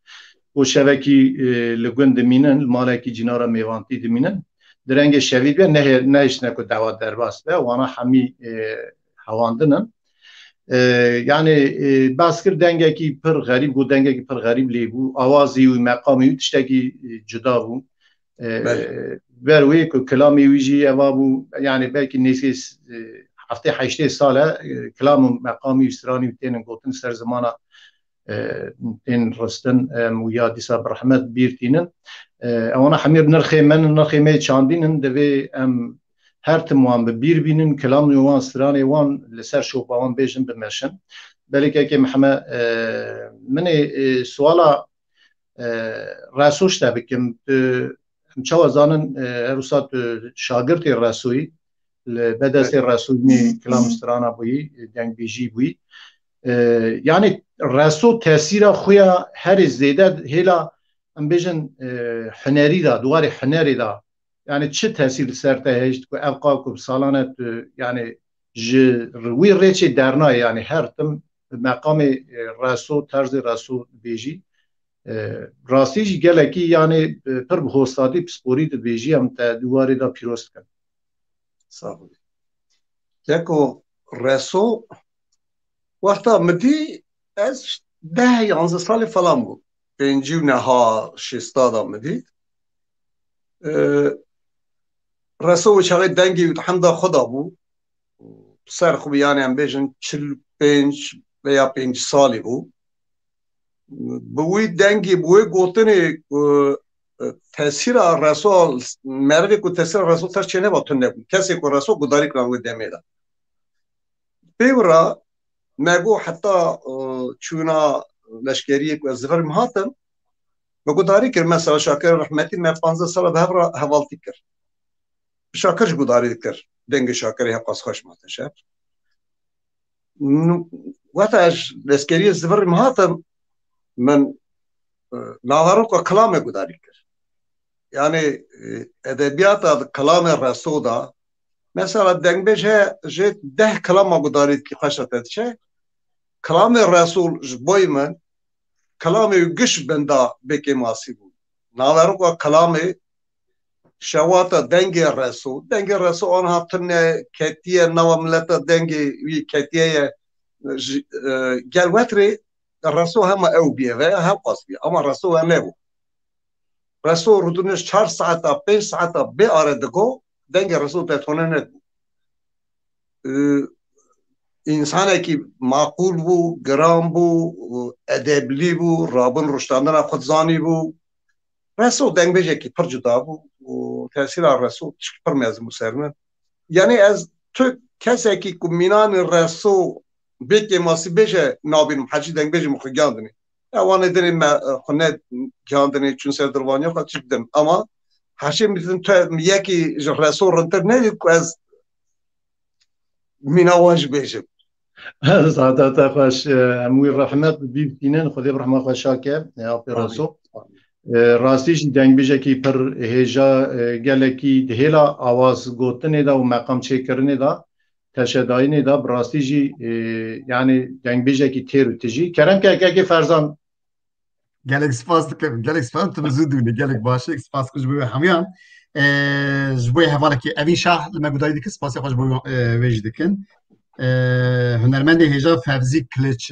و شبکی لگند مینن مالکی جنارا میوانتی دمینن درنگ شوید به نه نهش نکو دعوت در واس به وانا همی حواندنن يعني باسكر دنگکی پر غریب گو دنگکی پر غریب لیبو آوازی و مقامی و تشتکی جدا بو بروی که کلامی ویجی اوابو يعني belki نسیس هفته 8 ساله کلام مقامی استرانی تین گوتن سر زمانه تین رستن ويا ديسا برحمت بيرتينن اوانا حمير نرخي مي چاندينن دوي ام هر تموان ببير بينن كلام يوان ستراني وان لسر شوباوان بيجن بمشن بلكي كي محمد مني سوالا راسوش تبكم مچاو زانن روسات شاگرد راسوي بدس راسوي كلام سترانا بوي دنگ بيجي بوي يعني راسو تأثير خويا هر زيادة هلا ام بيجن حناري دا دواري حناري دا يعني چه تأثير سرته هشت كو ابقا كو سالانه يعني روي ريچي درنا يعني هر تم مقام راسو طرز راسو بيجي راستيج گلكي يعني پر بهوستادي بسپوري د بيجي ام تا دواري دا پیروست کن صح ياكو راسو وقتا مدي از 10-11 سال فلان بو بنجيو نها شستادا مدي راسو شغل دنگي حمدا خدا بو سر خوب يعني ام بيجن 45 veya 5 سالي بو بوی دنگی بوی گوتنی تاثیر رسول مردی کو تاثیر رسول تر چنه باتون نبود کسی کو رسول گداری کنه و دمیده بیورا مگو حتی چونا لشکریه کو زفر مهاتم گداری کرد مثلا شاکر رحمتی من 15 سال به حوالتی کرد شاکرش گداری کرد دنگ شاکری حقاس خوش ماتشه وقتش لشکریه زفر مهاتم من ناهارو كلام گداری کرد يعني ادبیات کلام رسول دا مثلا دنگ بشه جه 10 کلام گداری کی خشته چه کلام رسول جبوی من کلام گش بندا بکی ماسی بود ناهارو کلام شوات دنگ رسول آنها تن کتیه نو ملت دنگ وی کتیه گلوتری الرسول هم او بيه هم قصبي اما الرسول نبو رسول ردونش 4 ساعت 5 ساعت بأردگو دنگ رسول تتونه ندبو انسانه که معقول بو گرام بو ادبلی بو رابن رشتاندن خودزانی بو رسول دنگ بشه که پر جدا بو و تأثیر الرسول پر میازم سرمن یعنی از تو کسی که کمینان رسول بیکی ماسی بشه نابین حجی دنگ بشه مخی گاندنی اوانه دنی خونه گاندنی چون سر دروانی خواهد چی بدم اما حشی میتونم تو یکی رسول رنتر ندید که از میناوانج بشه سعادت خوش اموی رحمت بیبتینن خودی برحمت خوشاکه یا رسول راستیش دنگ بشه که پر هجا گلکی دهیلا آواز گوتنی دا و مقام چه کرنی دا تشداینی دا براستی جی yani دنگ بیجه کی تیرو تجی کرم که فرزان gelek spas dikim gelek spas tu zuduni gelek başı spas kuj bu hamiyan jboy havala ki evin şah lema gudayı dikin spas yaş bu vej dikin hunermend heja Fevzi Kılıç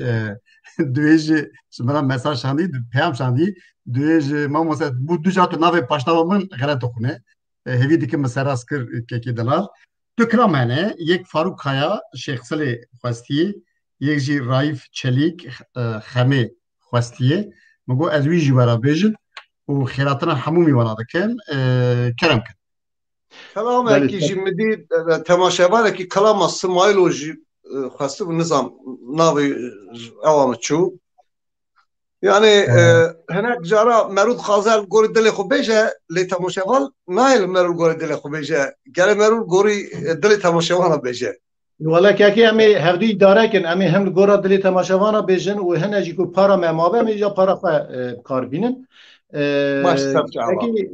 duyej smara mesaj şandi peyam şandi duyej mamoset bu dujat nave paştavamın galet okune hevi dikim mesela askır keki dalar Dükramane, yek Faruk Kaya, Şeyh Salih Khwastiye, yek ji Raif Çelik, Xame Khwastiye, مگو از وی جوارا بیجن و خیراتنا همومی وانا دکن کرم کن. کلام اکی جمدی تماشاوار اکی کلام اسماعیلو جی خواسته و نظام ناوی اوام چو. یعنی هناك جارا مرود خازل گوری دل خو بیجه لی تماشاوال نایل مرود گوری دل خو بیجه گل مرود گوری دل تماشاوانا بیجه. ولی که امی هردی داره کن امی هم گورا دلی تماشاوانا بیجن و هنه جی کو پارا ممابه می یا پارا کار بینن اکی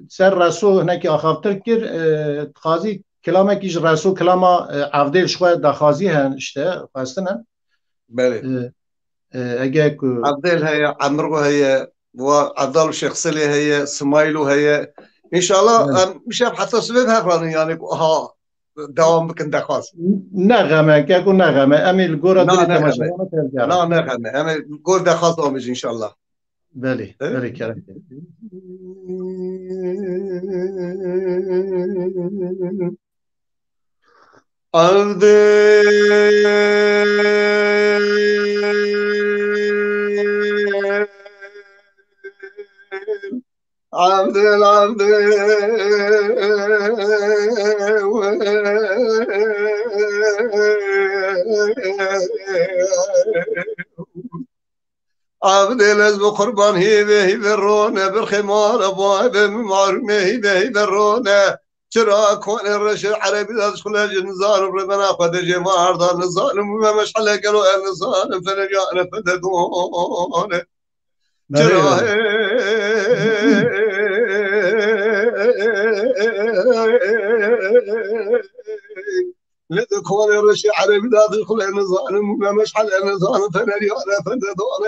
سر رسو هنه که آخافتر کر خازی کلامه کیش رسو کلاما عفدیل شوه دخازی هن اشته خواستن هن بله اگه که عفدیل هیا عمرو هیا و عبدال شخصلی هیا سمایلو هیا انشاءالله میشه حتی سبب هقرانه یعنی ها دوام بکن دخواست نغمه که کو نغمه امیل گورا نه، دلی نغمه. تماشاگران تلگرام. لا نخمه همه گل دخواست آموز انشالله بله بله کرد. عبد عبد العبد عبد الازم قربان هيبه رونه بالخمار ابواب معرمه هيبه رونه چرا كون الرش عربي ادخل الجنزان ربنا قد جمع ارض الظالم وما مشعل قالوا الظالم فنجانا فددون چرا لتكون الرش عربي ادخل الظالم وما مشعل الظالم فنجانا فددون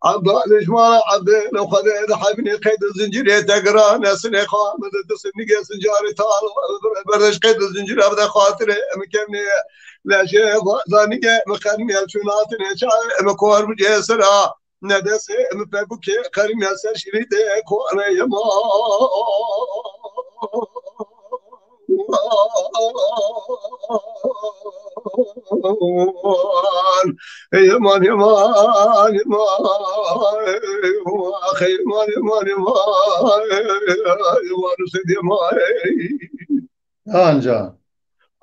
عبد الجمال عبد لو خذ حبني قيد الزنجير تقرا ناس اللي خامد تسني سنجاري طال بردش قيد الزنجير ابدا خاطر مكمني لا شيء ظاني مخني الشناتني شاي مكور بجسرا ندس مفبك كريم ياسر شريد كون يما يمان يمان يمان اخي يمان يمان يمان يمان سيد يمان آنجا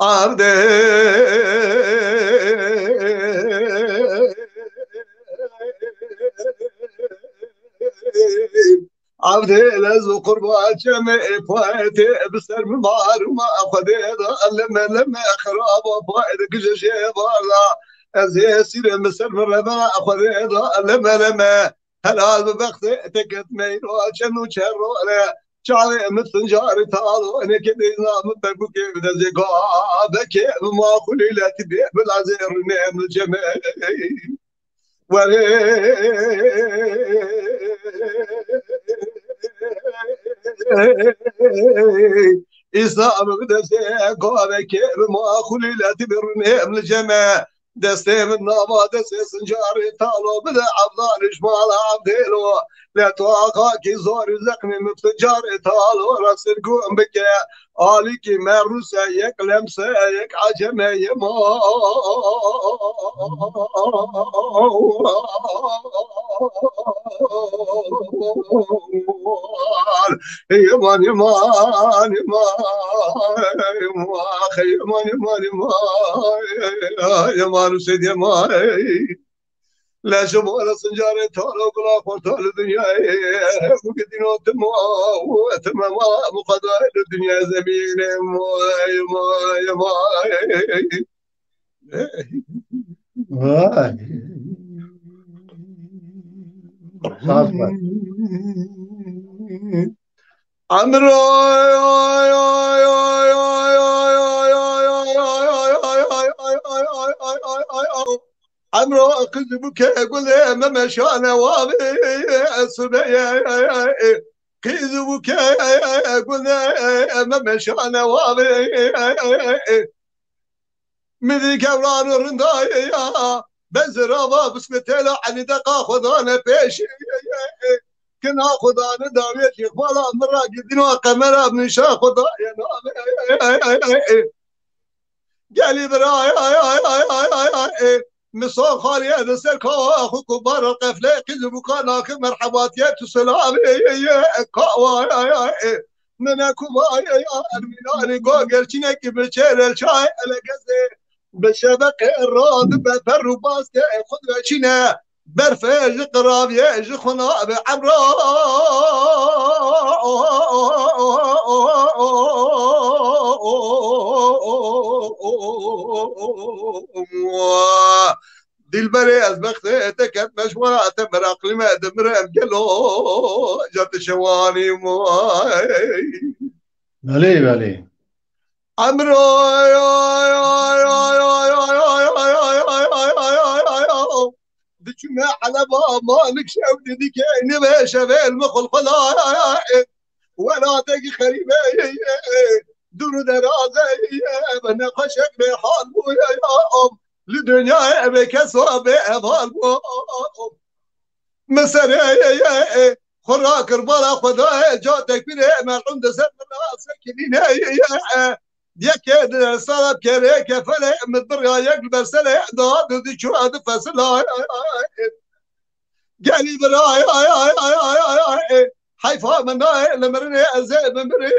عبد عبد الازو قربان جمع فايت بسر مبار وما اخذ لما خراب فايت كل شيء بارا زي سير مسر مربا اخذ لما هلا ببخت تكت ميل وشنو شرو شعري مثل جاري تعالوا انا كده نظام بقول كيف ده زي قابك ما خلي لا تبيع بالعزير نعم الجمال إذا أبغى قابك ما خلي لا تبرني من الجماع دستي من نابا دستي سنجاري تالو بدا عبدال إجمال عبدالو لا تواقاكي زوري زقني مثل جاري تالو راس القوم بك آليكي مروسا يك لمسا يك عجمة يما يمان يمان يمان أخي يمان يمان يمان يمان سيد يمان لا شمال سنجاري تولو بلا قرطال الدنيا وقدينو تمام مقدار الدنيا زمين يما واي صافي عمرو عمرو كذبك يقول ما مشانا وابي الصبي كذبك يقول ما مشانا وابي مذيك أولان الرندايا بزرابا بسكتلا عن دقا خذانا بيش كنا خذانا داوية شيخ فالا مرة قدنا قمرا بنشا خذايا قالي براي مصان خالي هذا سركا اخو كبار القفله كذبوا كانك مرحبات يا تسلامي كوا منكم يا ارميناني جوجل شنك بشير الشاي على قزي بالشبك الراد بفر وباس خذ شنا برفج قراب يجي خنا بعمرو دلبري أزبخت تكت مشورة تمرق لما دمرم قالوا جات شواني موي بله بله عمرو دشنا على ما نكشف ديك نبي شبه المخل خلاص ولا تجي خريبه دور درازه من قشق به حال بویم لدنیا به کسا به احوال بویم مسره خوراک بالا خدا جا تکبیر مرحوم دست مناسب کلینه یک سالب کره کفله مدبر یک برسله داد دی چو اد فصل گلی برای حیفا من لمرنه ازه بمره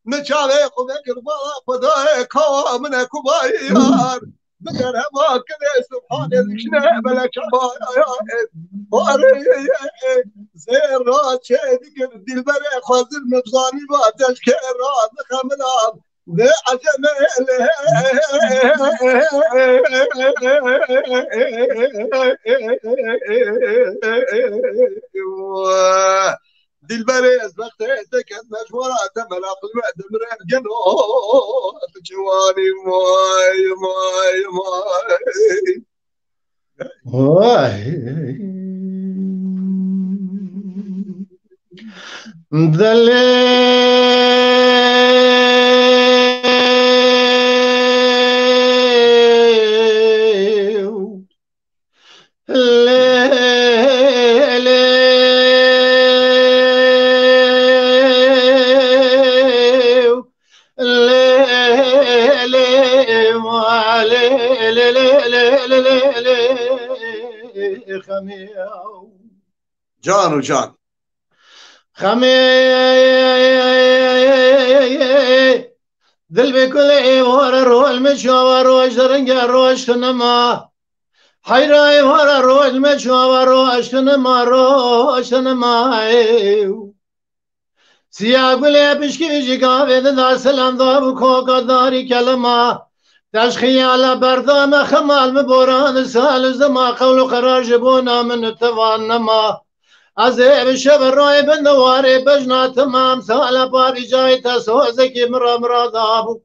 نچاله خوبه کربالا خدا کوا من کبایار بگر هوا کده سبحان ذکره بلک واره زیر را چه دیگر دل بره خوازر مبزانی با تشکر را نخملام به عجم دل بره از وقت تکت مجمورات ملاقل وعد مرن جنو جواني ماي ماي ماي جان و جان خمي دل بكل ورا روح المشوار روش درنجا روش تنما حيراي ورا روح المشوار روش تنما روش تنما سياق لي بشكي بيجي قابل دار سلام ضاب كوكا داري كلمه تشخي على بردام خمال مبوران سال زما قول قرار جبونا من التوانما عزيب شبر راي بالنواري بجنا تمام سال باري جاي تسوزكي مرا ضابو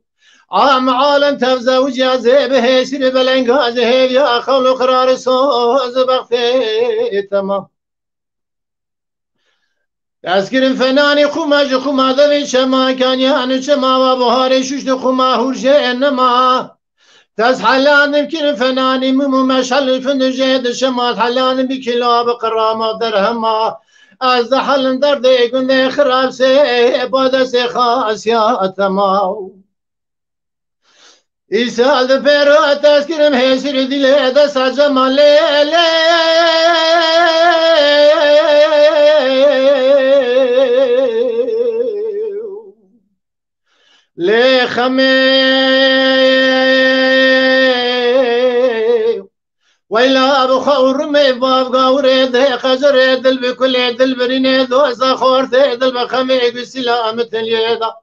عام عالم تفزوج عزيب هيسر بلنقاز هيب يا قول قرار سوز بغتي تمام تذكر فناني خماج خما ذوي شما كان يعني شما وبهاري ششت خما هورجي انما تاز حلان يمكن فناني مو مشعل فنجيد شمال حلان بكلاب قرامة درهما از حل درد يقول خراب سي بود سي خاص يا تماو إيسال دفيرو تذكر مهيسر دلي دس عجمال لي خمي ويلا ابو خور مي باب قاوري ذي خزر دل بكل دل بريني دوزا خور دل بخمي بسلامة اليدا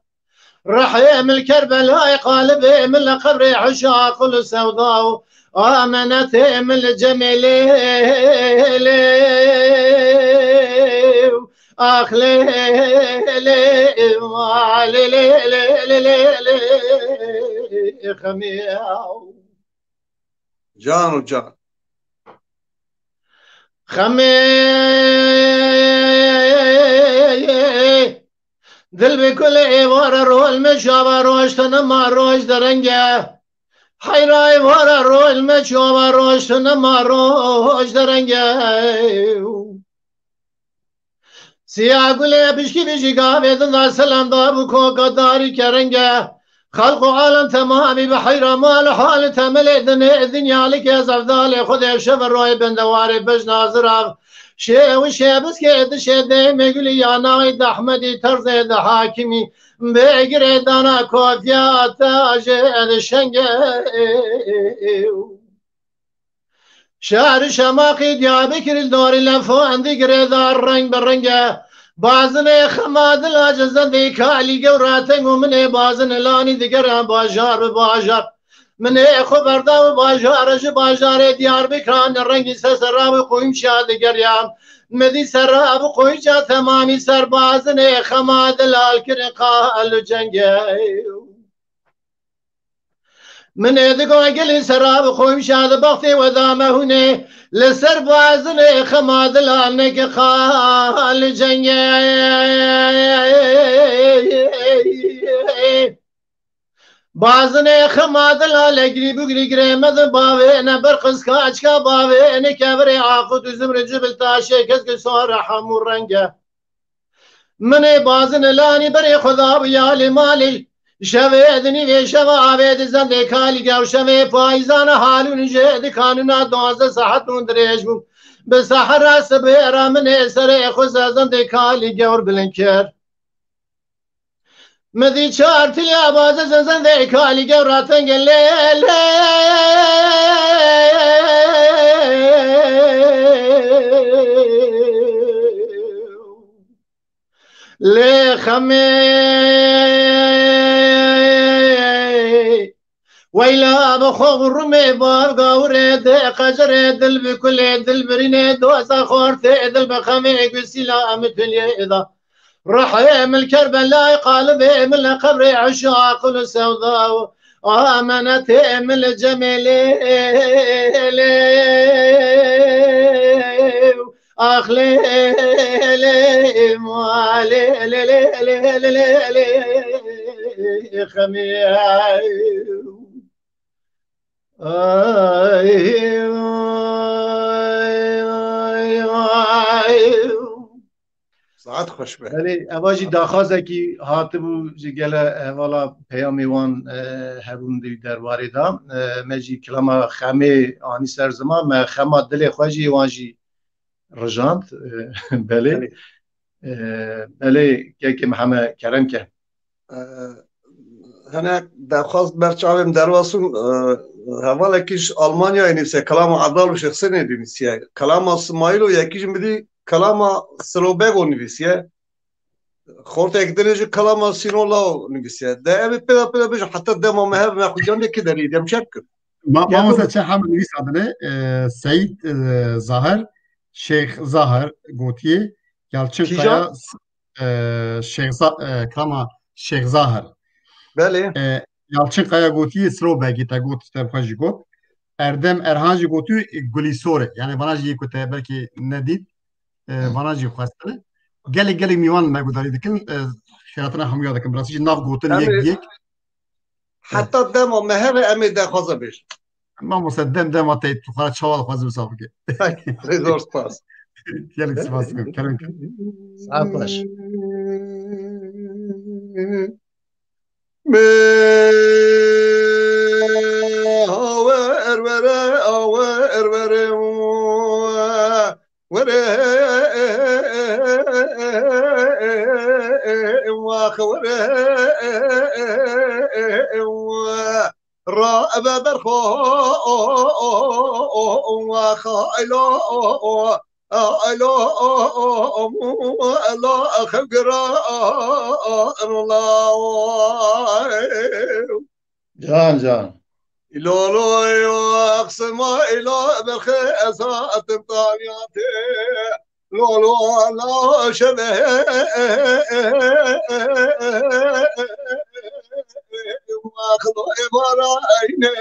رحيم الكربلاء قالب من القبر عشاق السوداء آمنت من الجميل آخ خمياو جان و جان خمي دل بكل عبارة روح المشابة روش تنما روش درنجة حيراي ورا روح المشابة روش تنما روش درنجة سياق لي بشكي بيجي قابل دار سلام دار كوكا داري كرنجة خلق عالم تمامي بحيرة مال حال تملي دنيا لك يا زفدالي خذ شفر روي بندواري بجنا زراب شيء وشيء بس كده شيء دايما يقول يا نايد احمدي ترزي ده حاكمي بقري دانا كوفيا تاج الشنقة شعر شماقي ديا بكر الدور لفو عندي قريدار رنگ بالرنگة بازن خماد العجز ذي كالي قوراتن ومن بازن لاني دقر باجار باجار من خبر دا باجار باجار ديار بكران الرنگ سسراب قويم شاد قريام مدي سراب قوي جا تمامي سر بازن خماد الالكر قال جنگه من ادقو قلي سراب قويم شاد بختي وذامه هنا لسر بازن خماد الالنك قال جنگه بازنه خمادل لگری بگری گرمد باوی نبر قسکاچ کا باوی نکبر عاقد زمر جبل تاشه کس که سوار حمور رنگه من بازن لانی بری خدا بیال مالی شویدنی و شوا آبید زنده کالی گو شوی پایزان حالون جد کانونا 12 ساعت درێژ بوو بە سەحرا سبێرا منێ سەرێ خۆزە زەندێ کالی گەور بلند کرد مدی چارتیا بازە زەندێ کالی گەورا تەنگە لێ لێ خەمێ ويلا بخوغ رمي باغوري دي قجري دل بكل دل بريني دوسا خورتي دل بخمي قسيلا مثل إذا رحيم الكربلاء قالبي من قبري عشاق السوداء آمنتي من الجميل أخلي خمي ساعت خوش به ولی اواجی داخوازه کی هاتبو جگل والا پیامی وان هبون دی درباره دا مجی کلمه خمه آنی سر زمان ما خمه دل خواجی وانجی رجاند بله بله که محمد کرم که هناك درخواست برچاوم درواسون حوالا کیش آلمانیا نویسه کلام عدال و شخصی نویسه کلام اسماعیل و یکیش میدی کلام سلوبگو نویسه خورت یک درجه کلام سینولا نویسه ده ام پیدا پیدا بشه حتی ده ما مهر نخوجان که دارید هم شک ما مثلا چه هم نویس adını Seyit Zahar Şeyh Zahar Gotiye Yalçınkaya Kama Şeyh Zahar بله Yalçınkaya Gotiye Srovbegi ta got tepkaji got Erdem Erhanji Gotu Gulisore yani bana ji kote belki ne dit bana ji xwastene gelek miwan me gudari dikin xeratına hamya dikin biraz ji nav gotin yek حتی ده ما مهر ام درخواست بشه ما مصدم ده ما تيت خلاص شوال خواز مسابقه ريزورس باس gelek spas kelim ساعت باش ور رائب برخو وخائلو لا خقرا الله جان لولو اقسم الى بالخيزات طانياتي لولو لا شبه واخذ عبارة عيني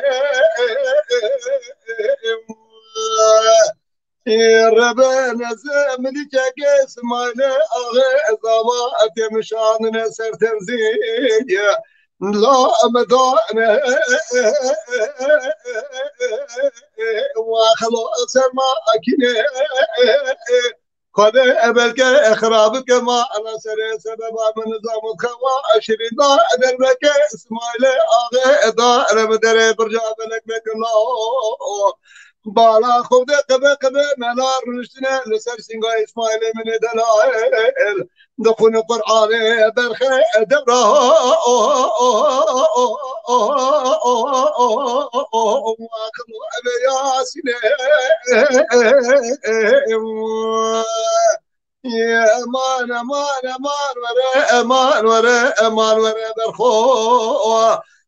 ربنا زمنك قيس مالي اغي زوات مشان نسر تنزيل لا مدانا وخلاص ما اكني قد أبلك إخرابك ما أنا سري سبب من نظامك وأشري ضاء دربك إسماعيل أغي ضاء مدري برجع بلك بك الله بالا خود قبه منار رشتنا لسر سنگا إسماعيل من دلائل دخون قرآن برخي دبره وأخذ أبي ياسين يا امان ورا برخو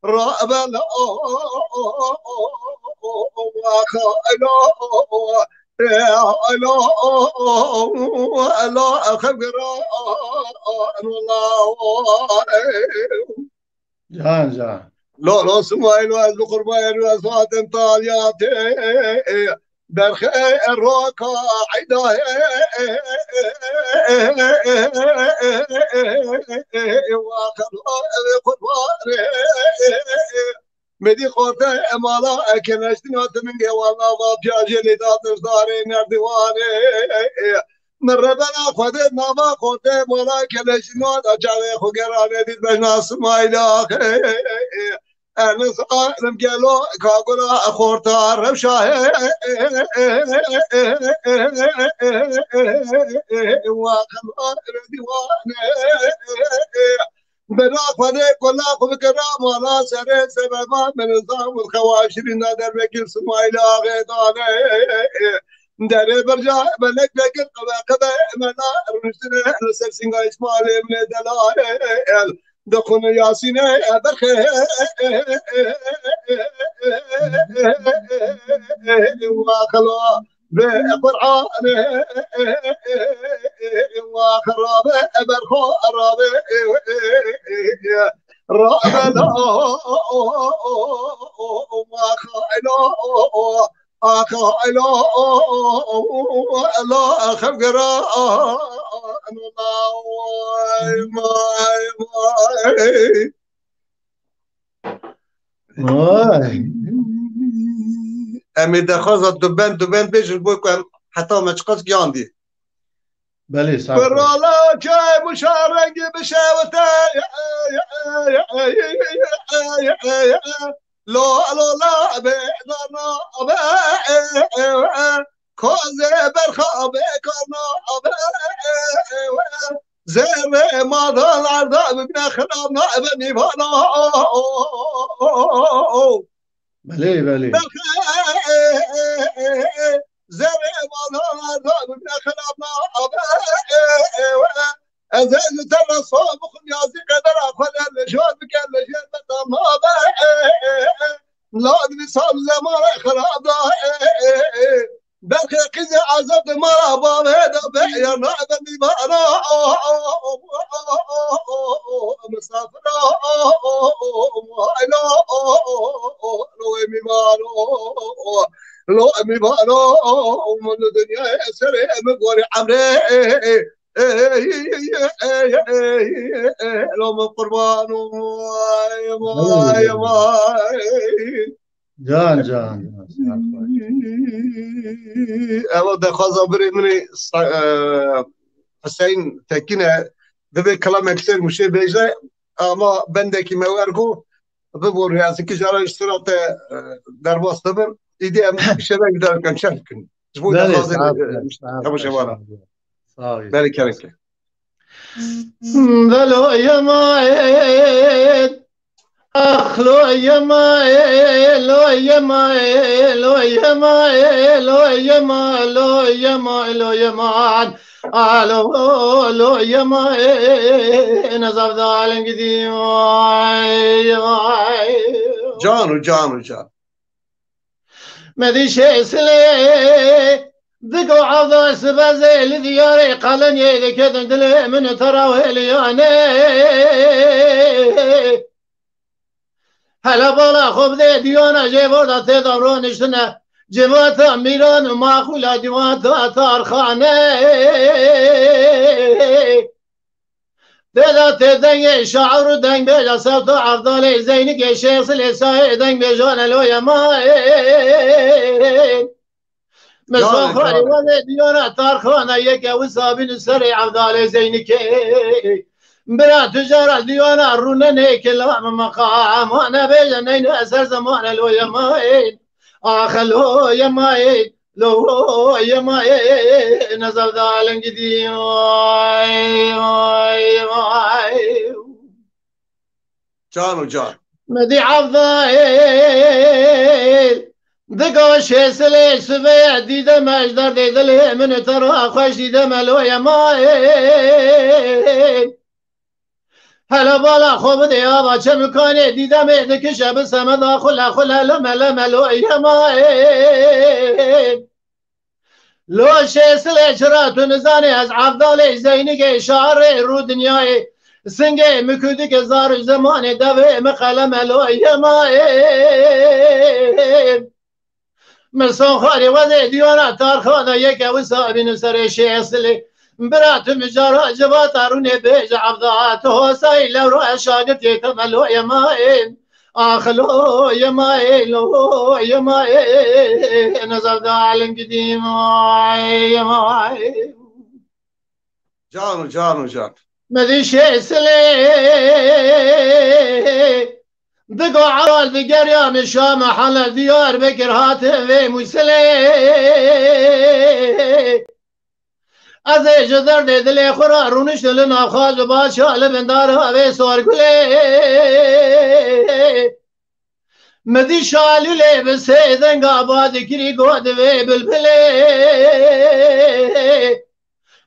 راب لا لا خبر جان لا سمايل وقربان وصوت طالياتي برخي الروكا عيدا واخر قربان مدي خوته مالا كنشتنات من والله ما بجاجي لدات داري نردواني من ربنا خودت نما خوته مالا كنشتنات اجاوي خوغرانه دید بجنا سمايلا أنا صارم قالوا كاقولا خورتا ربشاه وخلوا ديوانه بلا خذ كل أخذ كرام ولا سر سبب من نظام الخواشرين در بكل سمايل غيطانه در برجع بلك بكل قبا منا رشتنا نسر سنغا إسماعيل من دلائل دخون ياسين برخي وخلوا بقرآن وخراب برخو راب رابنا وخايلو لا خبرا امي دخوزة دبان بيجر بوكم حتى ما تشقص جاندي بله صح برالا جاي مشارق بشاوته لا بيدنا كوزي برخا بكرنا زي ما ضل عذاب ابن خرابنا ابن فانا بله زي ما ضل عذاب ابن خرابنا أزاز ترى صوب خميازي قدر أخذ اللجوان بكال لجوان بطمها لا أدري صاب زمان خراب بلخي قزي عزب مرة باب هيدا بحيا نعبني بأنا مسافر لو أمي بانو لو أمي بانو من الدنيا سري مقوري عمري لو من قربان يا جان اول ده خاصة بري مني حسين تاكينا ببي كلام كثير مشي بيجا اما بندكي مواركو ببور رئاسي كجارة اشتراط درباس دبر ايدي ام شبك دار كان شاركن جبو ده خاصة ابو شبانا بالي كاركة ذلو يمايد أخلو يمايد لو يمايد لو يمايد لو يمايد لو يمايد لو يمايد لو يمايد نزف ذالن قديم جانو مدي شيء سلي ذقوا عوض سبازي لذياري قالن يدي كذن دلي من تراوي لياني هلا بالا خوب ذي ديانا جيبودا تدارون اشتنا جواتا ميران وما خولا جواتا تارخاني تدا تدنگ شعر دنگ بجا سبتا عفضالي زينك شيخ سلساي دنگ بجانا لو يماين مسافري وذي ديانا تارخانة يكا وصابين سري عفضالي زينك برا تجارة ديانا رونني كلام مقام وانا بيجا نين أسر زمان لو يماين آخلو يماين لو يماين نزل دالن قديم جان مدي عفضايل ذكا شيسلي سبيع ديدا مجدر ديدلي من ترى خوش ديدا ملو يماين هلا بالا خوب ديابا چمكاني ديدا مهدك شب سمدا خلا لما لو يماين لو شيسلي شرات نزاني از عفضالي زينك شعر رو دنياي سنگه مکودی که زار زمان دوه مقلم لو یماین مسان خاری وده دیوانه تارخانه یک او سابین سر شیسلی برات مجارا جبات رونه بیج عبدات حسین لو رو اشاقت يتملو يمائن اخلو يمائن لو يمائن نظر دالن قديم يمائن جان مدي شيسلي دقو عوال دقر يا مشام حل ديار بكر هاتف مسلي از جدر دل خورا رونش دل ناخواز بادشاہ لبندار هوه سارگله مدی شالوله بسه دنگ آباد کری گود و بلبله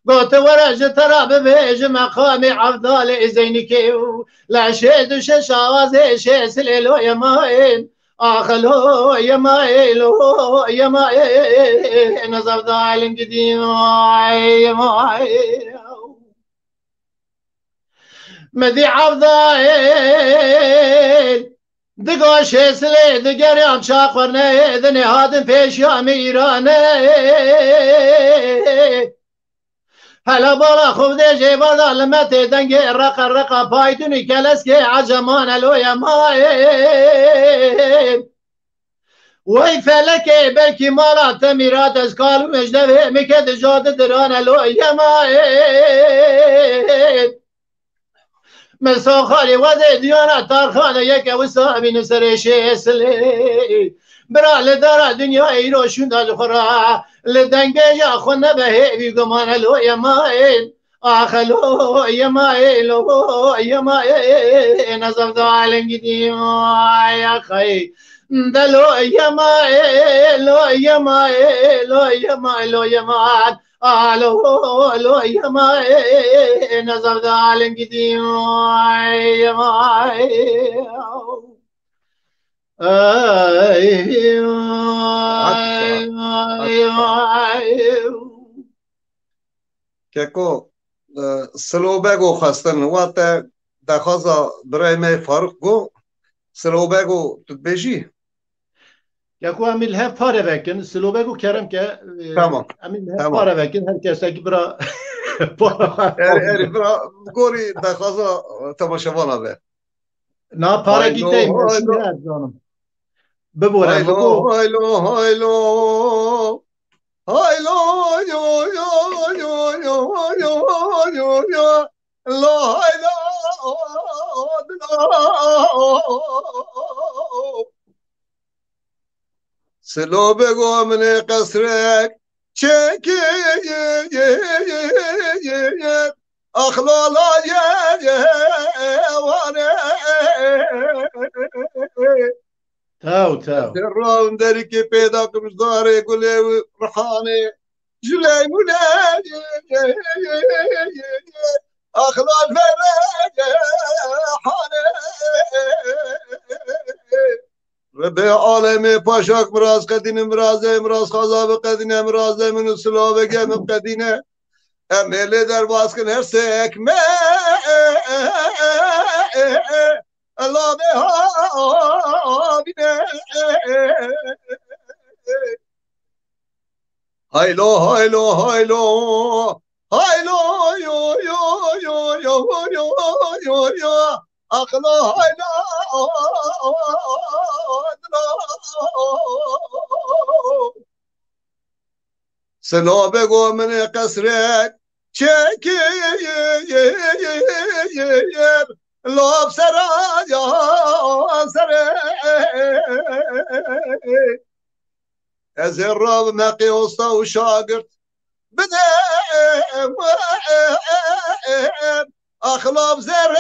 گوت ورج ترا ببیج مقام عبدال ازینی که لعشه دوش شاوازه شه سلیلو یمائن آخلو يمايلو يمايل نظر دالن قديم يمايل مدي عبدال دقاش سلي دقر يام شاقرنا ذني هادن فيش يا ميرانه هلا بالا خوب ده جيبادا لما تدنگ رقا بايدوني كالسكي عجمان لو يمايل وی فلکه بلکی مالا تمیرات از کالو مجده مکد جاده دران لو یماید مسا خالی وده دیانا تارخانه یک او صاحبین سرشه اسلی برا لدارا دنیا ایرو شوندال خورا لدنگه یا خونه به هیوی گمان لو یماید آخلو یماید لو یماید نظر دالن گدیم یا خیلی دلو يماء لو يماء لو يماء لو يماء لو لو يماء نظر دالن قديم يماء كيكو سلوباغو خاصة وقت دخازا برای می فارق گو سلوباغو تبيجي ياكو اميل هاف فاره وكن سلوباغو كرم كه تمام اميل هاف فاره وكن هر كسا برا اري برا گوری دخازا تماشاوانا به نا پاره گیته مشهور هست جانم ببورم هایلو هایلو هایلو هایلو یو یو یو یو یو یو یو لا هایلو سلو بگو من قصرک چکی اخلالا وانه تاو درام داری که پیدا کمش داره گله و رحانه جلای مونه اخلال فرق حانه رب عالم پاشاک مراز قدین مراز خازاب قدین مراز من سلاو گم قدینه امل در باز کن هر سکمه الله به ها بینه هایلو هایلو هایلو هایلو یو یو یو یو یو یو یو اخلا هایلو سلا بگو من قصرک چکی لاب سرایا سره از راب مقی استا و شاگرد بده اخلاب زره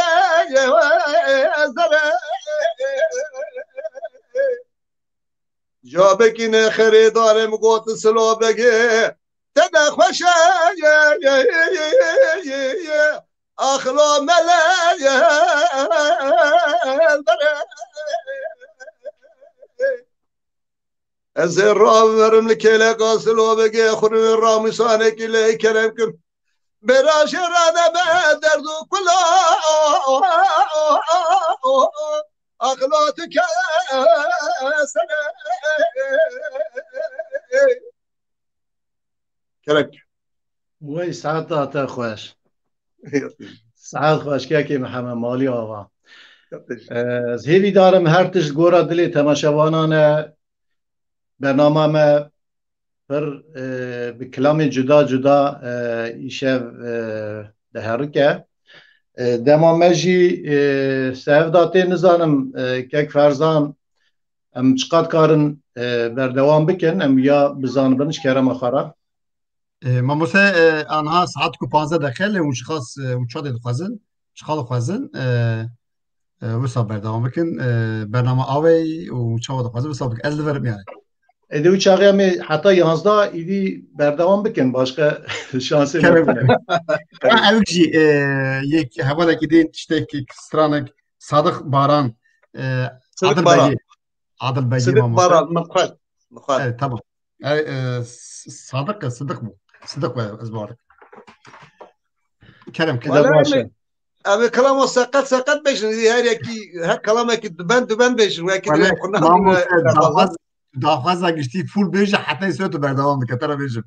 جا بکینه خریدارم گوت سلا بگه تده خوشه اخلا مله از رام ورم لکیله قاسلو بگه خورم رامیسانه کلی کرم کم براش راده به دردو کلا اخلا تکسنه كلك وي سعادة تا خوش سعادة خوش كاكي محمد مالي آوا زهيبي دارم هر تشت گورا دلی تماشاوانان برنامه ما پر بكلام جدا جدا يشاف دهركه دما مجي سهفداتي نزانم كاك فرزان ام چقدر کارن بردوام بکن ام یا بزان بنش کرم خرا ما مثلا آنها ساعت کو 15 دقیقه و شخص و چاد دخوازن شخال خوازن وصل بردوام بکن برنامه آوی و چاد دخوازن وصل بکن از لورم yani. ایدی چاقی می حتی 11 ایدی بردوام بکن başka şansı yok. Evci یک حواله که دین تشتکی سترانک صادق باران صادق باران عادل بيجي صدق باران مقال تمام صادق مو صدق ازبارك كلام كده أبي كلامه سقط بيشن هذه هر كلامك دبن بيشن ولكن كنا دافعز اگشتی فول بیجه حتی سوتو بردوام بکتره بیجم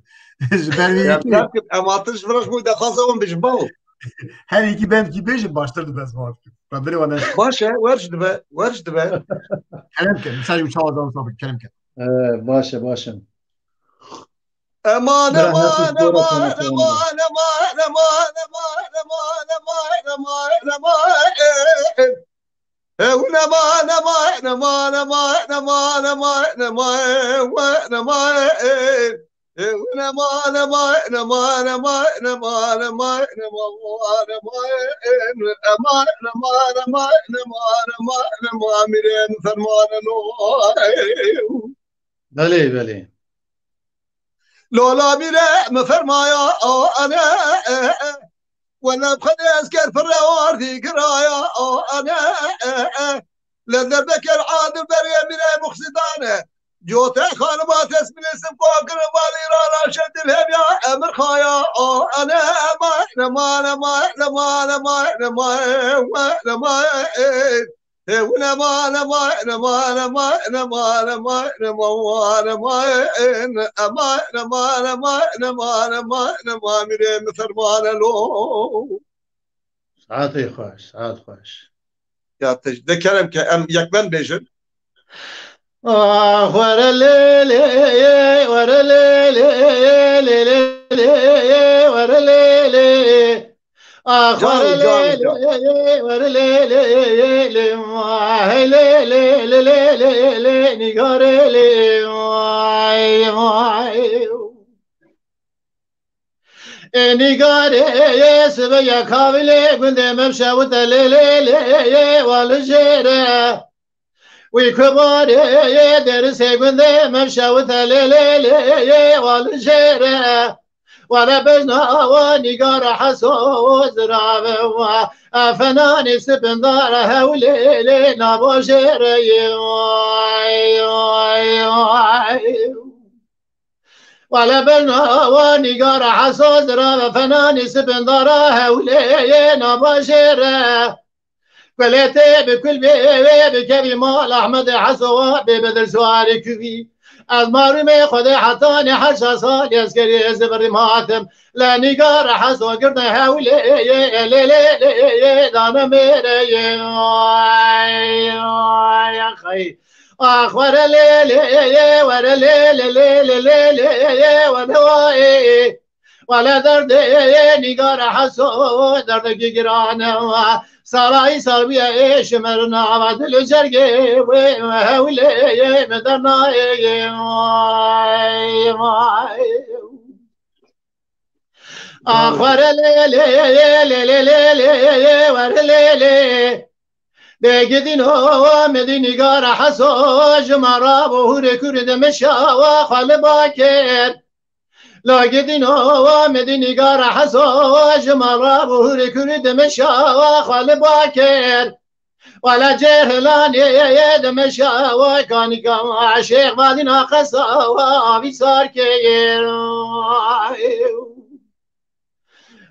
جبري اما تش فرش مو دخازهم بجبال هر یکی بهم کی بیجه baştırdı bes var قدري وانا باشه ورش دبه كلام كان مساج مشاور دام صابر كلام كان باشه امان بله لولا بلا مفرمايا انا وانا بخد اسكر في الروار في قرايا انا لذبك العاد بريا من مقصدانه جوتا خانبات اسم الاسم فوق بالي رانا شد الهم يا امر خايا انا ساعتي خوش يا تذكرم كأم يكمن بيجن ورا ليلي ورا ليلي ورا ليلي ورا ليلي ورا ليلي ما ليلي نيغار لي نيغار يسبيا كابلي كنت ممشى وتليلي والجيره ويكبر درس كنت ممشى وتليلي والجيره ولا بجنا ونيغار حسو زرابه فناني سبندار هولي نابو جيري ولا بجنا ونيغار حسو زرابه فناني سبندار هولي نابو جيري قلتي بكل بكبي مال احمد حسو ببدر سواري كبي المارمي خدي حطاني حشا صال يسكري زبر ماتم لا نيقار حسو قرد هاولي لي دانا ميري يا خي اخبر لي ورا لي ونواي ولا درد نيقار حسو درد قرانا سراي سربيا ايش مرنا عبد الجرقي وهولي مدرنا اخر ليلي ورليلي بقدين هو مديني قار حسو جمرا بهور كرد مشاوى خال باكر لا قدين هو مديني قار حسو جمرا بهور كرد مشاوى خال باكر ولا جهلان يد مشاوى كان كما شيخ بعدنا قساوى في ساركير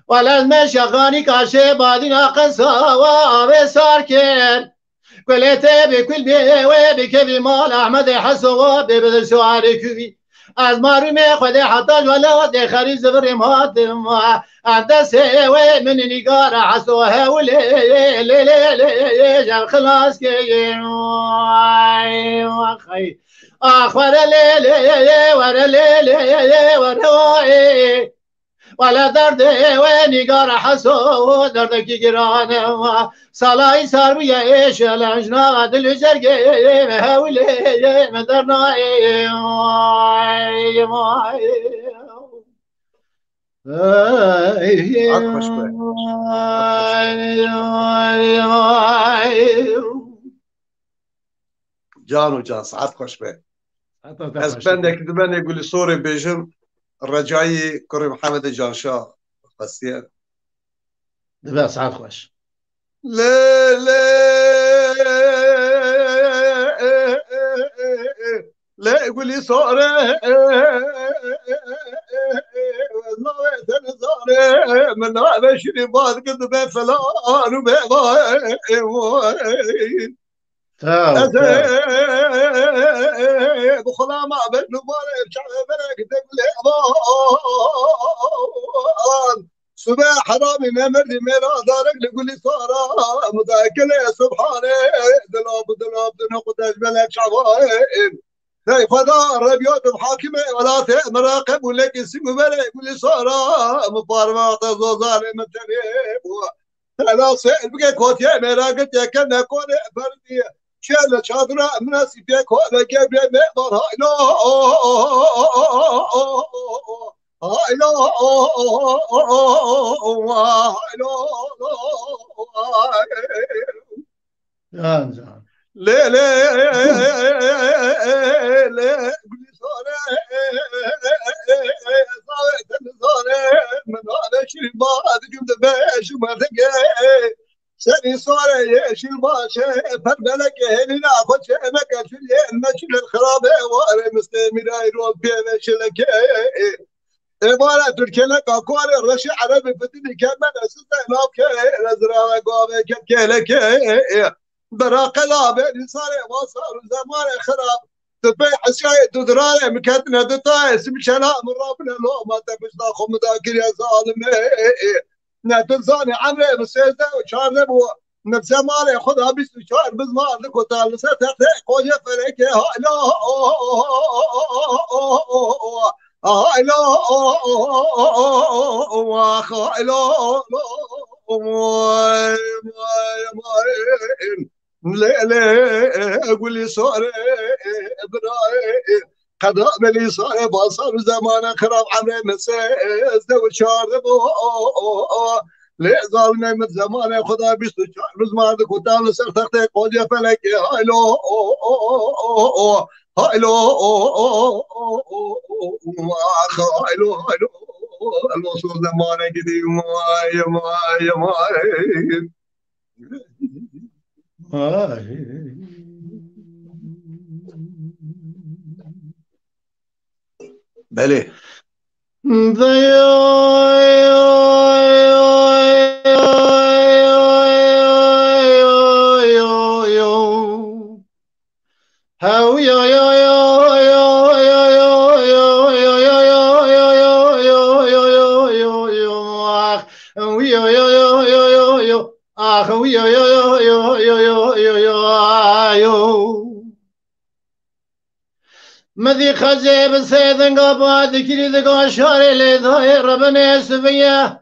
ولا المشاغاني كاشي بعدنا قساوى في ساركير كلته بكل بيوي بكبي مال احمد حسو ببدل سواري كوي از ماریم خود حتاج ولاد خری زبریم هاتم دست و من نگار عصوها ولی جب خلاص که خی آخر لیلی ور لیلی ور ولا درد و نگار حسو درد کی گرانه سالای سر بیا ایش لنجنا دل جرگه هولی مدرنای جان و جان ساعت خوش به از بندك دبن يقول سوري بيجم الرجعي كوري محمد جانشاه قصير دبا ساعت خوش لا لا لا يقول لي صوري من هذا شنو بعد قد بفلان وبضايع بخلا ما بين مالك شعبك تقول صباح حرامي ما مردي ما دارك يقول لي صار مذاكر يا سبحانه دلاب نقطة ملك شعبان لا خدا ربيات محاكمة ولا مراقب ولك اسم ملك يقول لي صار مطارمات زوزان متنيب انا سائل بقى كوتيا مراقب يا كنا كون فردي شال شادرة مناسي بيك ولا جاب لي مقدر لا لا لا من هذا شيء ما قمت باش وما تلقى سني صار يش الباشا فردلك هنا خش مكان في المشي الخرابه واري مستمر يروح بين شلك إمارة تركيا كقول الرشي عربي فتني كمان أساسا نافك نزرع قابك كلك براقلا بين صار ما صار زمان خراب تبي حساي تدرى مكتنا دتا اسم شنا من ربنا لو ما تبش تاخذ مذاكر يا ظالم نتنزاني عمري مسيزة وشارب نفس ما ياخذها بس شارب بزمان لك وتعال ستة قوية فريق لا لا اقول لي صار قضاء بلي صار باصر زمان خراب عمري مسيز دو شارب لا ظالنا من زمان خدا بيست شارب زمان كنت سرتك قول يا فلك هايلو هايلو هايلو هايلو الوصول زمان قديم بله مذي خزيب سيدن قباد كريد قاشاري لذاي ربنا سبيا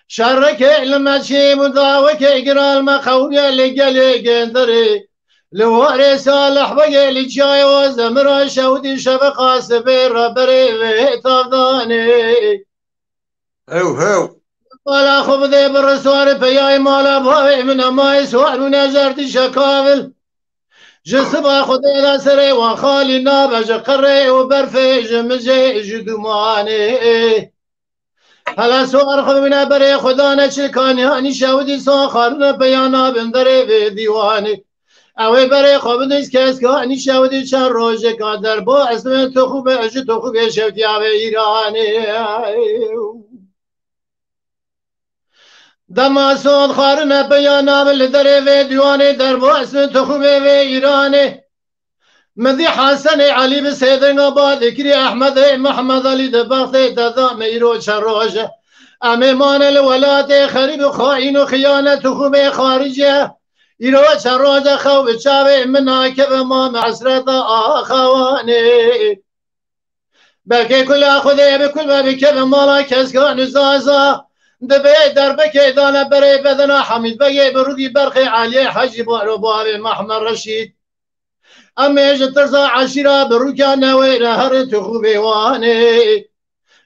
شرك المشي مضاوك اقرا المخوية لقلي قندري لواري صالح بقى لي جاي وزمرا شودي شبقا سبير ربري بيتافضاني هو ولا خبذي بالرسوار بياي مالا بهاي من ما يسوع ونزرتي شكاول جسبا خدي لا سري وخالي نابج قري وبرفيج مزي جدماني هلا سوار خذ من بري خدانا شكاني هاني شودي ساخرنا بيانا بندري في ديواني اوي بري خبدس كاس كاني شودي شان روجه قدر بو اسم تخو بج تخو شودي اوي ايراني دماسود خارنا بیانا بل در وی دیوانه در باس تو خوبه وی ایرانه مذي حسن علي بسيدنا بالكري أحمد محمد علي دبختي تذام يروج الروجة أميمان الولاد خريب خائن وخيانة خوبي خارجة يروج الروجة خوب شابي منا كيف ما معسرة أخواني بلكي كل أخذي بكل بابي كيف مالا كسكان زازا دبي دربك إذا بري بدنا حميد بقي برودي برخي علي حجي بارو بابي محمد رشيد أميج ترزا عشيرة بروكا نويرة هرت خوبي واني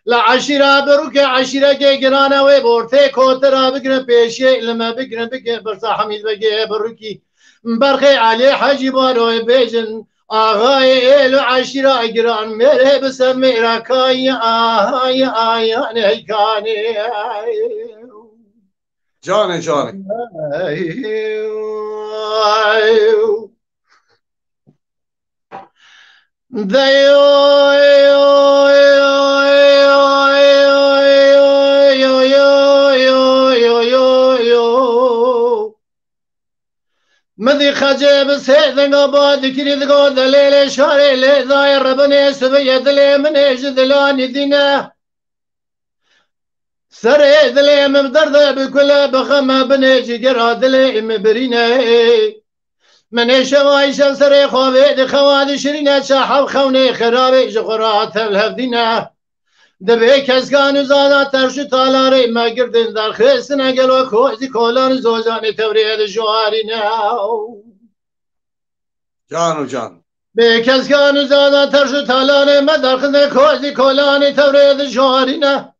لا عشيرة بروكا عشيرة جيرانا ويبورتي كوترا بقرن بيشي لما بقرن برزا حميد بقي بروكي برخي علي حجي بارو بيجن آغاي إلو عشيرة جيران ميري بسمي راكاي آهاي آيان هيكاني جاني مذي خجب سيدنا قباد كريد قود الليل شاري لي ضاير ربني سبي دلي من اجدلاني دينا سري دلي مبدرد بكل بخمة بنيجي قرا دلي مبرينا من شواي سري خوابي خوادي شرينا شاحب خوني خرابي جغرات الهفدينا دبي كسكان زادا ترشو تالاري ما قردن در خيسنا قلو كوزي كولان زوزاني توريد جوارينا جان بكسكان زادا ترشو تالاري ما در خيسنا كوزي كولان توريد جوارينا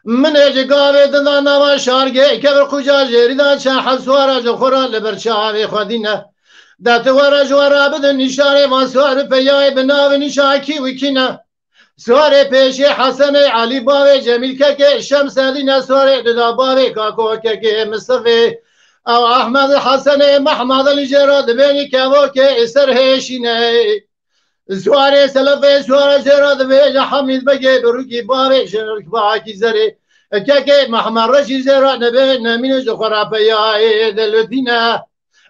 من اجقابي دندانا و شارگي كبر خوجا جيريدا شاحب سوارا جخورا لبرشاوي خودينا دات ورا جوارا بدن نشاري واسوار بياي بناو نشاكي وكينا سواري پیشی حسن علی باوی جمیل که شمس علینا سواري ددا باوی کاکو که مصطفی او احمد حسن محمد علی جراد بینی که که اسر هشینه سواري سلفي سواري جراد بینی حمید بگی بروکی باوی شنرک باکی زری که محمد رشی جراد بین نمین جخورا بیای دلوتینا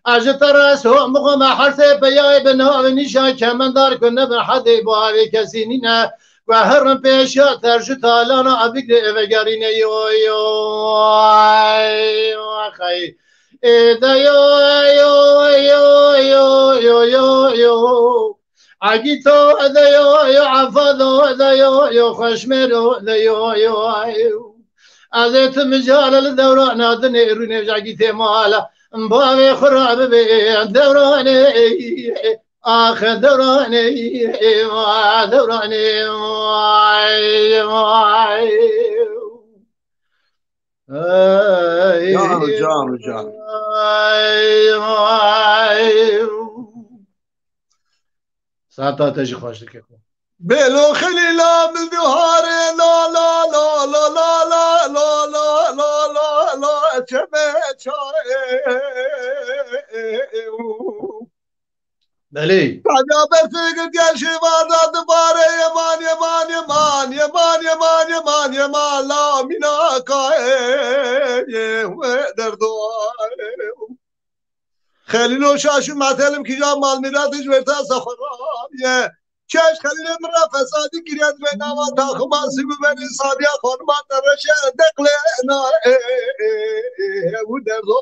اجترس هم مقام حرس بیای بناو نشا کمندار کنه بر حد باوی کسی نینا و هرم پیشا ترشو تالانا عبیق اوگرینه یو خی ایده یو عگیتو ایده یو عفادو ایده یو خشمرو ایده یو ازیت مجال الدوران آدنی رونی عگیت مالا باوی خراب بین دورانه آخر دوراني جان ساعتا تجي خوش لك بلو خليلا من بهاري لا لا لا لا لا لا لا لا لا لا لا جمع بلي بعد برفق قال شي بعد دبار يمان لا منا كاي ودردو خليلو شاشو معتلم كجا مال ميراتج ورتا سفرام كاش خليل مرا فسادي كريات بينا ما تاخما سيب بني صاديا خرما درشه دقلنا ودردو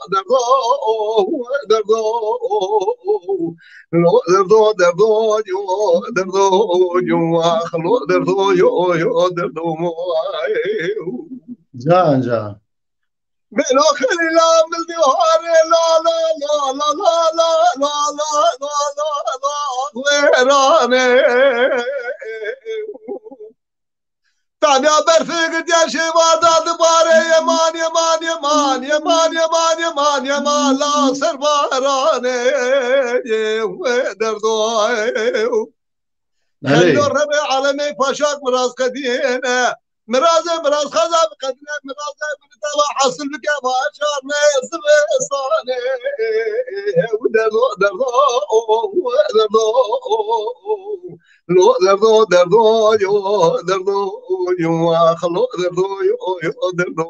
جان بلو خليلا من البهار لا لا لا لا لا لا لا لا لا لا ويراني تانيا برفق ديال شي وادا دباري يمان لا سرباراني ودردو خلو الربيع عالمي فاشاك مراز قدينه مراز خزاب قدنا مراز من تبع حصل بك باشار ناس بصاني ودردو خلو دردو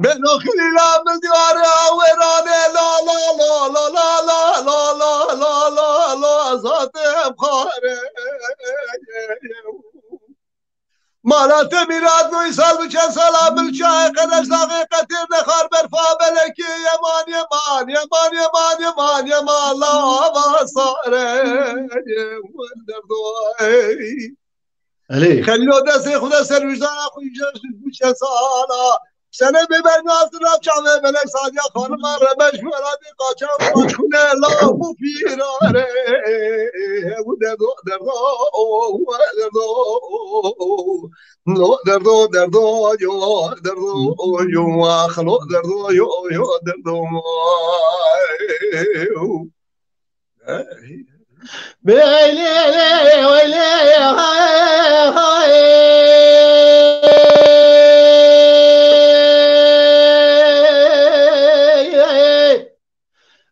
بين خليلا من ديار ويراني لا لا لا لا لا لا لا لا لا لا زاد بخاري مالات ميراد ويسال بكن سلام بالشاي قدش دقيقة نخار برفا بلكي يمان يمان يمان يمان يمان يمان لا بصاري علي خلو دستی خدا سر وجدان اخوی جرس بچه سالا سنه ببین ناظرم چامه بلک سادیا خانم رمش ولادی قاچم قاچونه لا مفیراره و دردو دردو دردو دردو یو دردو یو خلو دردو یو دردو بيلي ويلي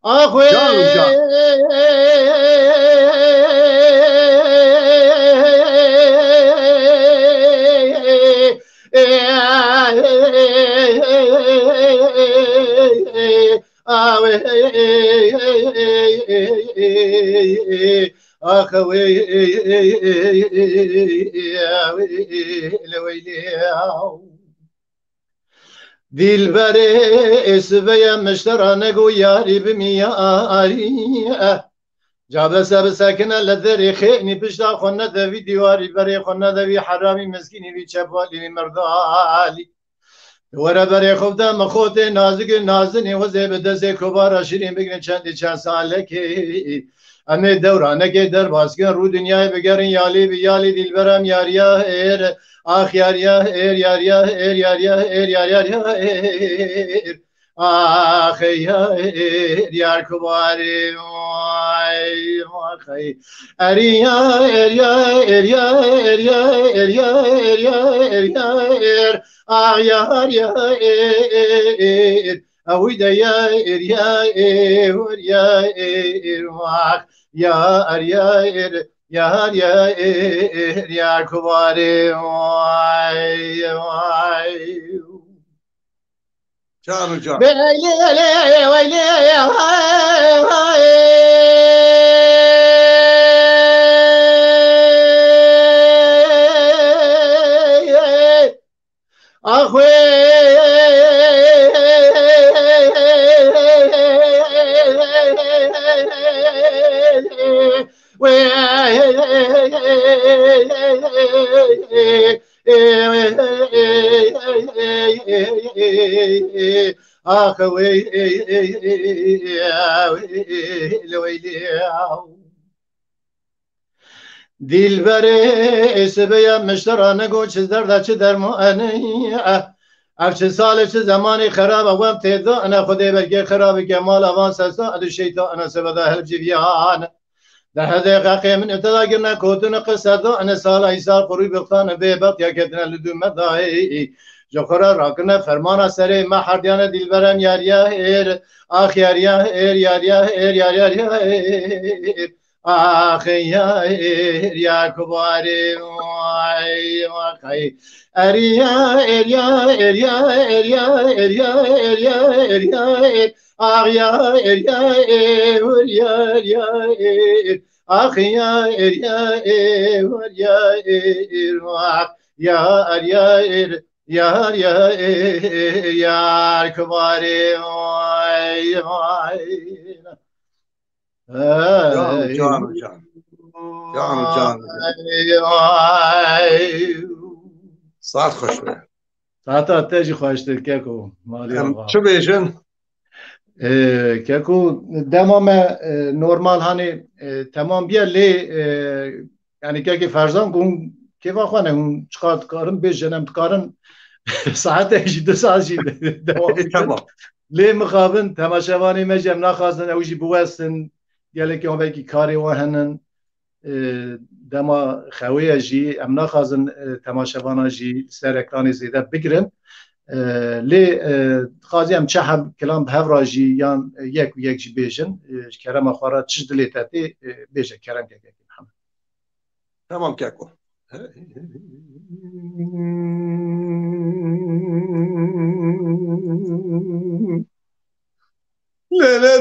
اخوي جانم جان اخوي ويلي دلبري اسبيا مشترى نقو ياري بمياري جابس بساكنة لذري خيني بشتا خنا ذا في ديواري بري خنا ذا في حرامي مسكيني في شبالي مردالي ورا بري خوف دا مخوتي نازك نازني وزي بدزي كبار شيرين بقرن چندي چند سالكي امي دورانكي در باسكن رو دنياي بقرن يالي بيالي دلبرم ياريا اير آخ ياريا اير ياريا اير ياريا اير ياريا اير آخ اير يار كباري آخي اريا اريا اريا اريا اريا اريا اريا اير آخ ياريا اير اويدا يا اريا اير يا اير آخ يا اريا اير يا يا كباري جانم جان ويلي ويلي اخوي اخوي ويلي دلبري اسبيا مشترى نقو چه درد چه درماني افچه سال چه زمانی خراب وام تیدا انا خودی بلگه خراب کمال اوان سسا ادو شیطان انا سبدا هل جویان ده حقیقه من ابتدا گرنا کوتون قصدا انا سال ایسال قروی بختان بیبت یا کتنا لدو مدائی جخورا راکنا فرمانا سره ما حردیان دلبرم یاریا ایر آخ یاریا ایر یاریا ایر یاریا ایر آخ ایر یا کباری اریا اریا اریا اریا اریا اریا اریا آخ یا اریا اریا اریا آخ یا اریا اریا یا اریا yar yar yar kubari جانم جان جانم جان ساعت خوش به ساعت آتشی خوشتر ککو مالی آقا چه بیشن؟ ککو دمام نورمال هانی تمام بیا لی yani که فرزان کن که واقعا اون چقدر کارم بجنم کارن ساعت 2 ساعت tamam. لی مخابن تماشاوانی مجم نخواستن اوجی بوستن گله که اون کاری و هنن دما خویه جی ام نخواستن تماشاوانا جی سر اکرانی زیده بگیرن لی خواهی هم چه هم کلام به راجی یان یک و یک جی بیشن کرم خوارا چش دلیتاتی بیشه کرم که Tamam Keko.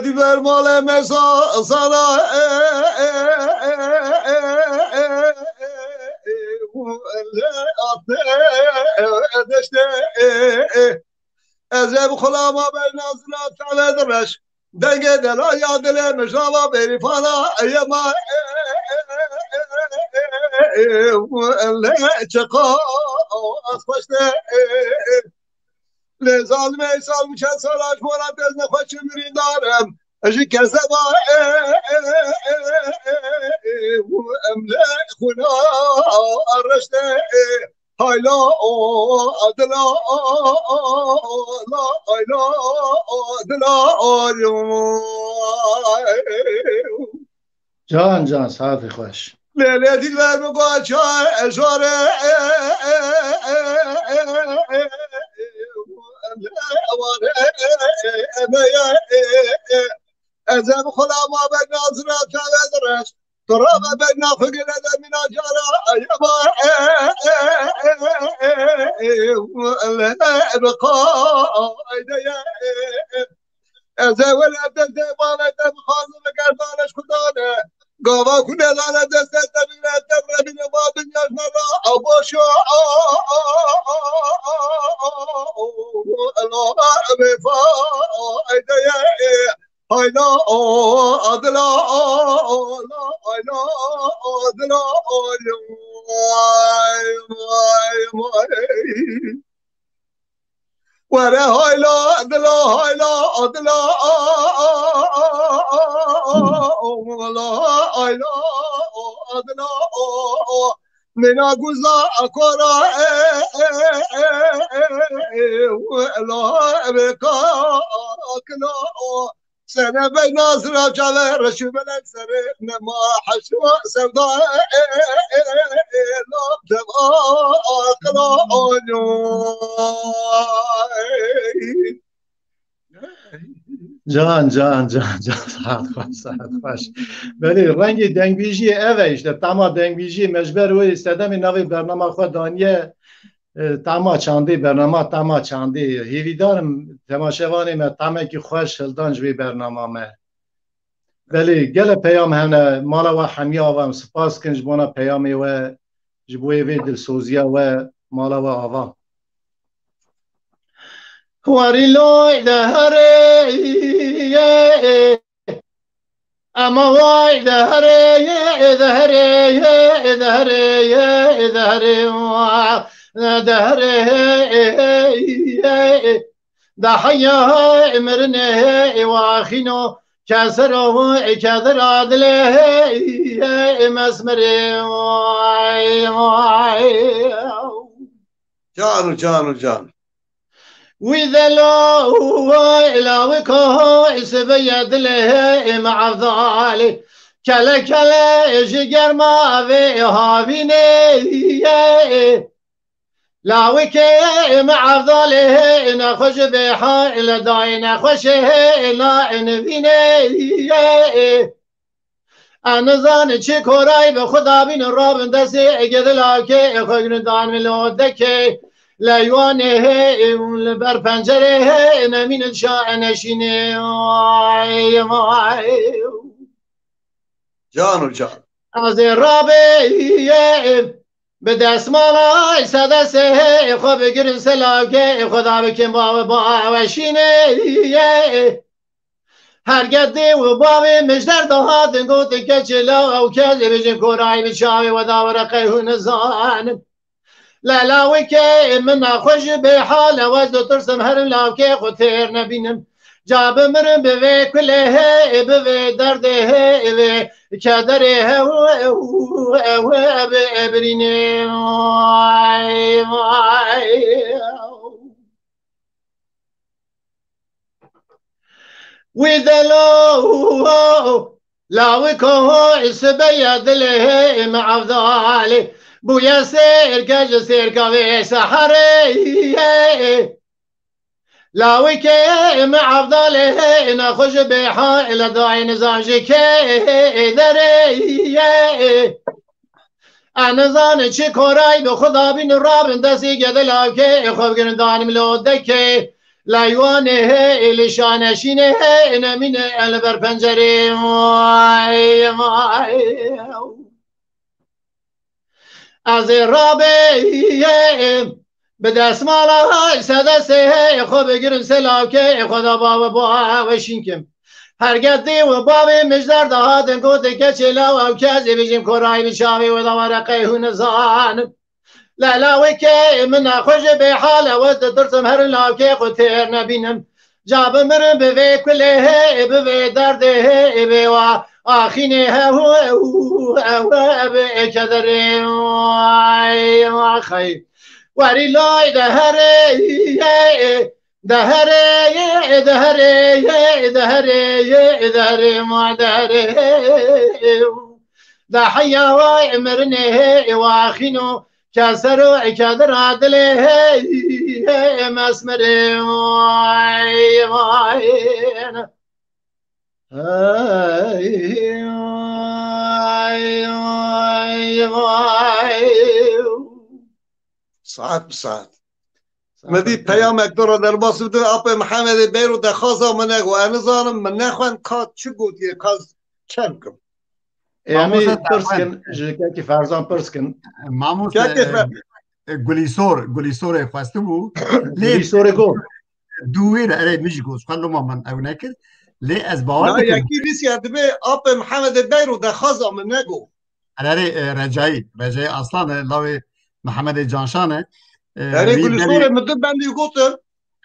دیبر مال مسا سالا دشته ازب خلاما بر نازنا تلدرش دنگ دلا یا دل مشاوا بری فانا ایما چقا از خوشته لزال میسال میشه سالاش مورد از نخوش میرین دارم اجی کسه با امله خونا ارشته هایلا ادلا هایلا ادلا جان ساعت خوش لیلی دیلبر بگو چای اشاره ازم خلا ما بین نظرت تدرش تراب بین فقر من جرا ایما بقا ایدیا از ولد دمانه دم خانم گردانش خدانه گاوا کنه دانه دست تبینه تبربینه ما دنیاش نرا آباشو الله بفا ایدیا هایلا ادلا هایلا ادلا وره هایلا ادلا هایلا ادلا منا گوزا اکورا الله بکا اکلا سنه بی ناظر جاله رشو بلک سره نما حشو سودا لابدم آقلا جان ساعت خوش بله رنگی دنگویجی اوه işte تمام دنگویجی مجبر و استدام نوی برنامه خود دانیه تمام چانده برنامه تمام چانده هیویدارم تماشاوانی ما تمام کی خوش هلدان جوی برنامه ما بله گله پیام هنه مالا و حمیا و سپاس کنج بونا پیامی و جبوی وی دلسوزیا و مالا و آوام واری لوی دهره اما وای دهره دحيا مرنه واخينو كسرو كذر عدله مسمر جان وإذا لو إلى وكو سبيد له مع ذلك كلا جگر ما في هابيني لا وكي مع ذلك نخش بحال داي نخش لا نبيني أنا زان چه کوراي به خدا بين راب دسي اگدلا که خوگن دان ملودك لیوانه بر پنجره نمین شاع نشینه جان از رابه به دستمالای سدسه خو بگیرن سلاکه خدا بکن با وشینه هرگده و باوی مجدر دهاتن گوتن که چلا او کزی بجن کورای بچاوی و داورقه نزانم لا وكي من خوش بحال وزد ترسم هر لاوكي خطير نبينم جاب مرم بوي كله بوي درده بوي كدره بابريني وإذا لا وكو سبيد له مع ذلك بويا سير كاج سير كافي سحري لا وكي مع افضله نخش بحال داعي نزاجك دري انا زان چه کوراي به خدا بين راب دسي گدلا که خوب گن دان ملودك لایوانه الشانشینه نمینه البر پنجره از رابعه به دستمال های سدسته خود بگیرم سلاکه خدا بابا با وشینکم هرگردی و باب مجدر دهاتن گوته که چلا و کزی بجیم کرای بشاوی و دوار قیهون زانم لالاوی که من خوش به حال و درسم هر لاکه قطر نبینم جاب مرم به وی کله به وی درده به و آخینه هو به کدره خی وری لای دهره دهره دهره دهره دهره ما دهره ده حياوي مرنه واخينو كسر وكدر عدله مسمر ساعت بساعت مدي پیامک دور در باس بده اپ محمد بیرو د خاصه منه و انا ظالم من نخوان کات چه گوتی کاز چنکم امی پرسکن جکه که فرزان پرسکن ماموس گلیسور خواسته بو گلیسور گو دویر اره میش گوز خلو ما من او نکر لی از باور لا یکی بیسی به اپ محمد بیرو د خاصه منه گو اره رجایی اصلا لاوی محمد جانشانه اره گلیسور مدد بندی گوتم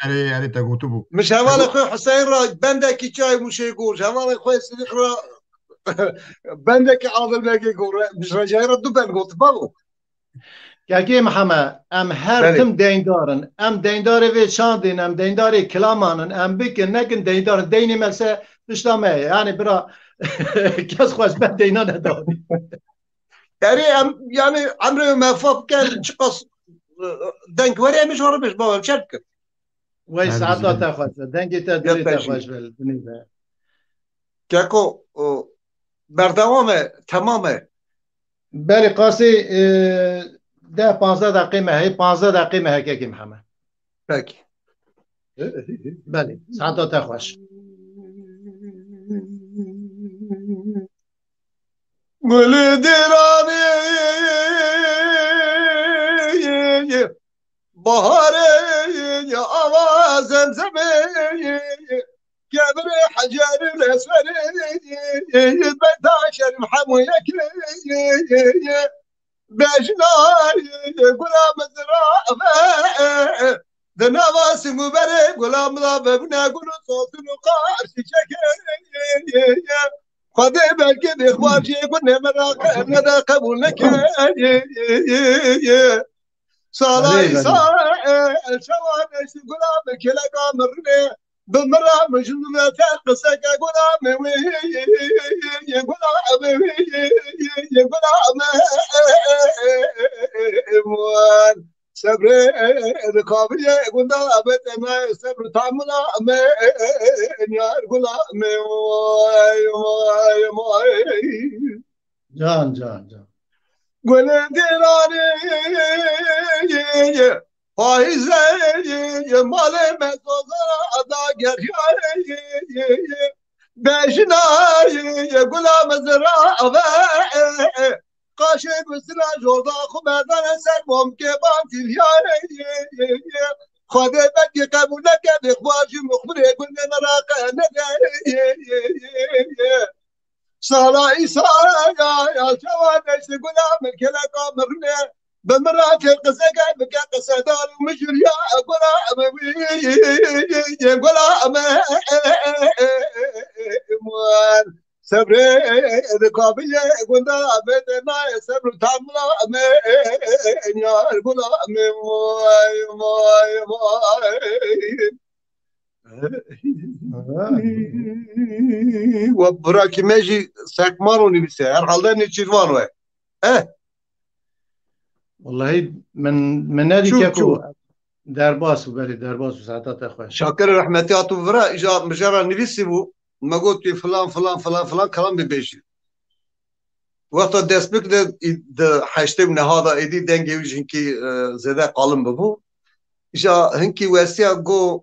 اره تا گوتو بو مش حوال خو حسین را بنده کی چای موشه گور حوال خو صدیق را بنده کی عادل بگی گور مش رجایی را دو بند گوت بابو که محمد ام هر تم دیندارن ام دیندار و شاندین ام دیندار کلامانن ام بکن نکن دیندار دینی مثل دشتامه یعنی برا کس خوش بد دینا نداری یعنی عمرو مفاق کن چقص دنگوری همیش رو بش باور چرد کن وی ساعتا تا خوش دنگی تا دلی تا خوش بل که کو بردوامه تمامه بله قاسی 10-15 دقیقه مهی 15 دقیقه مهی که محمد پکی بله ساعتا تا خوش گل درانی بهاره آواز زمزمه كبر حجر الاسفل بتاشر محمويك بجناي غلام زراعه دنواس مبارك غلام ضبنا قولوا صوت القارش شكل خذ بالك باخواتي كنا مراقب قبولك صلاي صاحب شوانش غلام كلا قامرني بالمرة مجنونة تقصك غلام يا غلام يا غلام موان صبر رقابية قلنا أبد ما صبر تعمل ما يا غلام جان قول ديراني فايزة مالي مزوزة أداقر باشنا غلام زراعة قاشق وسلا جودا خمدان سرمم كبان تليا خذ بدي قبولك بإخواجي مخبري قلنا نراك صلاة يا جوانش غلام الكلا قامرنا بمرات القسقة بك قصدان ومجر يا غلام يا غلام موان صبر رقابية قلنا أبدا ما صبر تعمل يا غلام وبراكي ماشي ساكماروني بس هر حالدا نيتشيروانو والله من نادي كاكو درباس وبري درباس وساعات خوش شاكر رحمتي عطو فرا اجا مجرى نفسي بو ما قلت فلان كلام ببيشي وقت دسبك ده حشتي من هذا ايدي دنگي وجهنكي زيادة قالم ببو اجا هنكي واسيا قو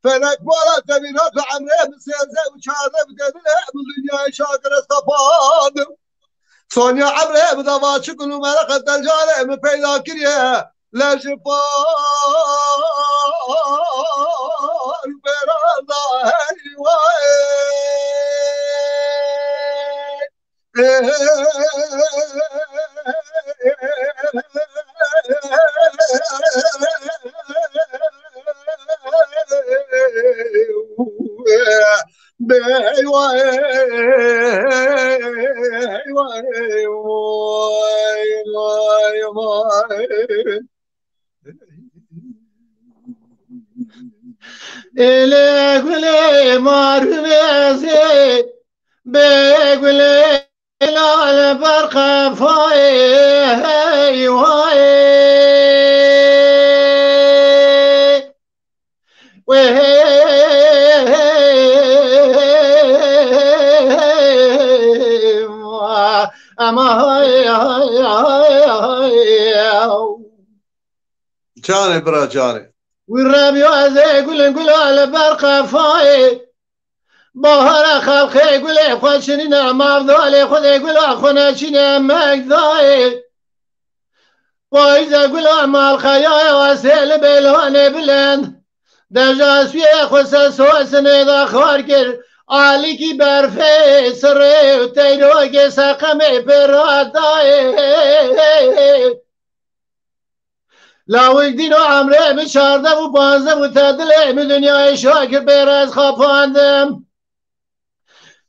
فلك ولا تبينات عمره بسيزة وشارة بدلنا من الدنيا شاكرة صفاد سونيا عمره بدوات شكل ومرقة الجارة من بيدا كريه لا شفاء البرادا إلي مارمزي بقولي لا البرق فاي واي أما جاني برا جاني والربي وزي قول على برق فاي بهر خلقي يقول خذ شنينا ما افضل خذ يقول اخونا شنو مقضاي واذا يقول ما الخيايا وسيل بلون بلند دجاس في خص سوسن اذا خاركر عليكي برفي سري وتيروك سقمي براداي لا وقدينو عمري بشارده وبانزه وتدلي من دنيا شاكر بيرز خافاندم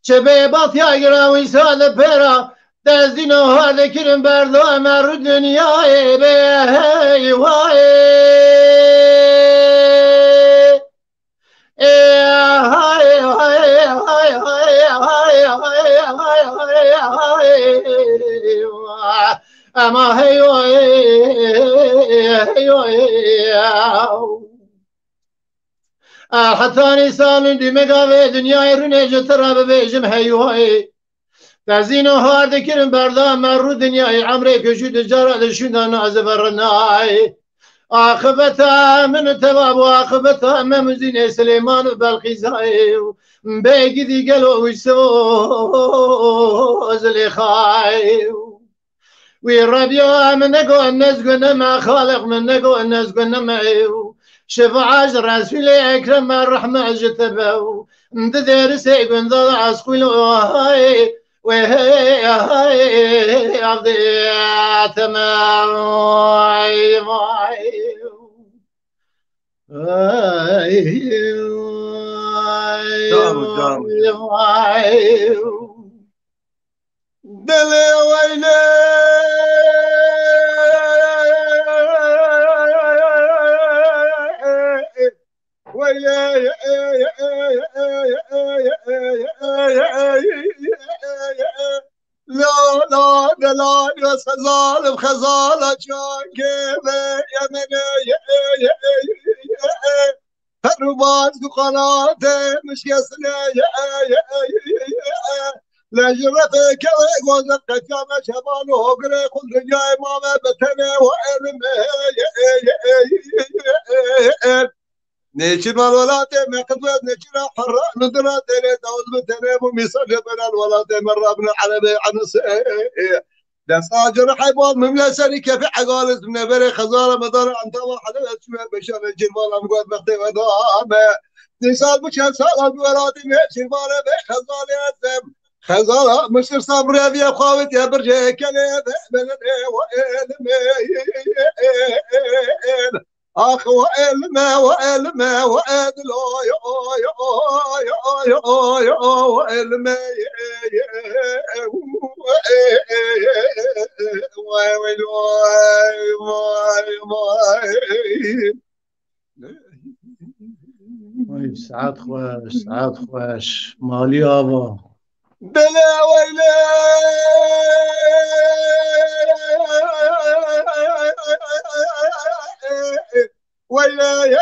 چه بات یا گرامی سال پرا دزدین و هر کرم بردام رو دنیای به هی وای اما هی وای حتى نسال دي مقاوي دنياي رونيجة ترى ببيجم هيوهي تزينو هارد كرم بردام مرو دنياي عمري كشود الجرى لشودا نازف الرناي عاقبتها من تباب وعاقبتها ممزين سليمان بالقزاي بيقي دي قالوا ويسوز اللي خاي ويربيو من نقو الناس قلنا ما خالق من نقو الناس قلنا معيو شفاعة رسول أكرم الرحمة جتبه ندير سيقن ذا عسقل وهاي وهاي هاي عضيات معي دلي ويلي لا يا خزال بخزالة شاكبة يا من هربات قناته مش يسنى لا جرتك وزقك كما شبان وقري كل جاي ماما بتني وعلمه نيشن الولاد ما قدوت نيشن حرة ندرة ترى دول بتني وميصل بنا الولاد مرة بنا على عنس دساجر حيوان مملسني كيف عقالس من بري خزارة مدار عن توا حدا شو بشر الجمال أم قد بختي ودام نسال بشر سال الولاد نيشن ماله بخزارة زم خزارة مصر صبر يا خوات يا برجي كلام من أخ وإلما وإلما وإدلو وإلما سعاد خوش سعاد خوش مالی آبا بلا ويلي ويلي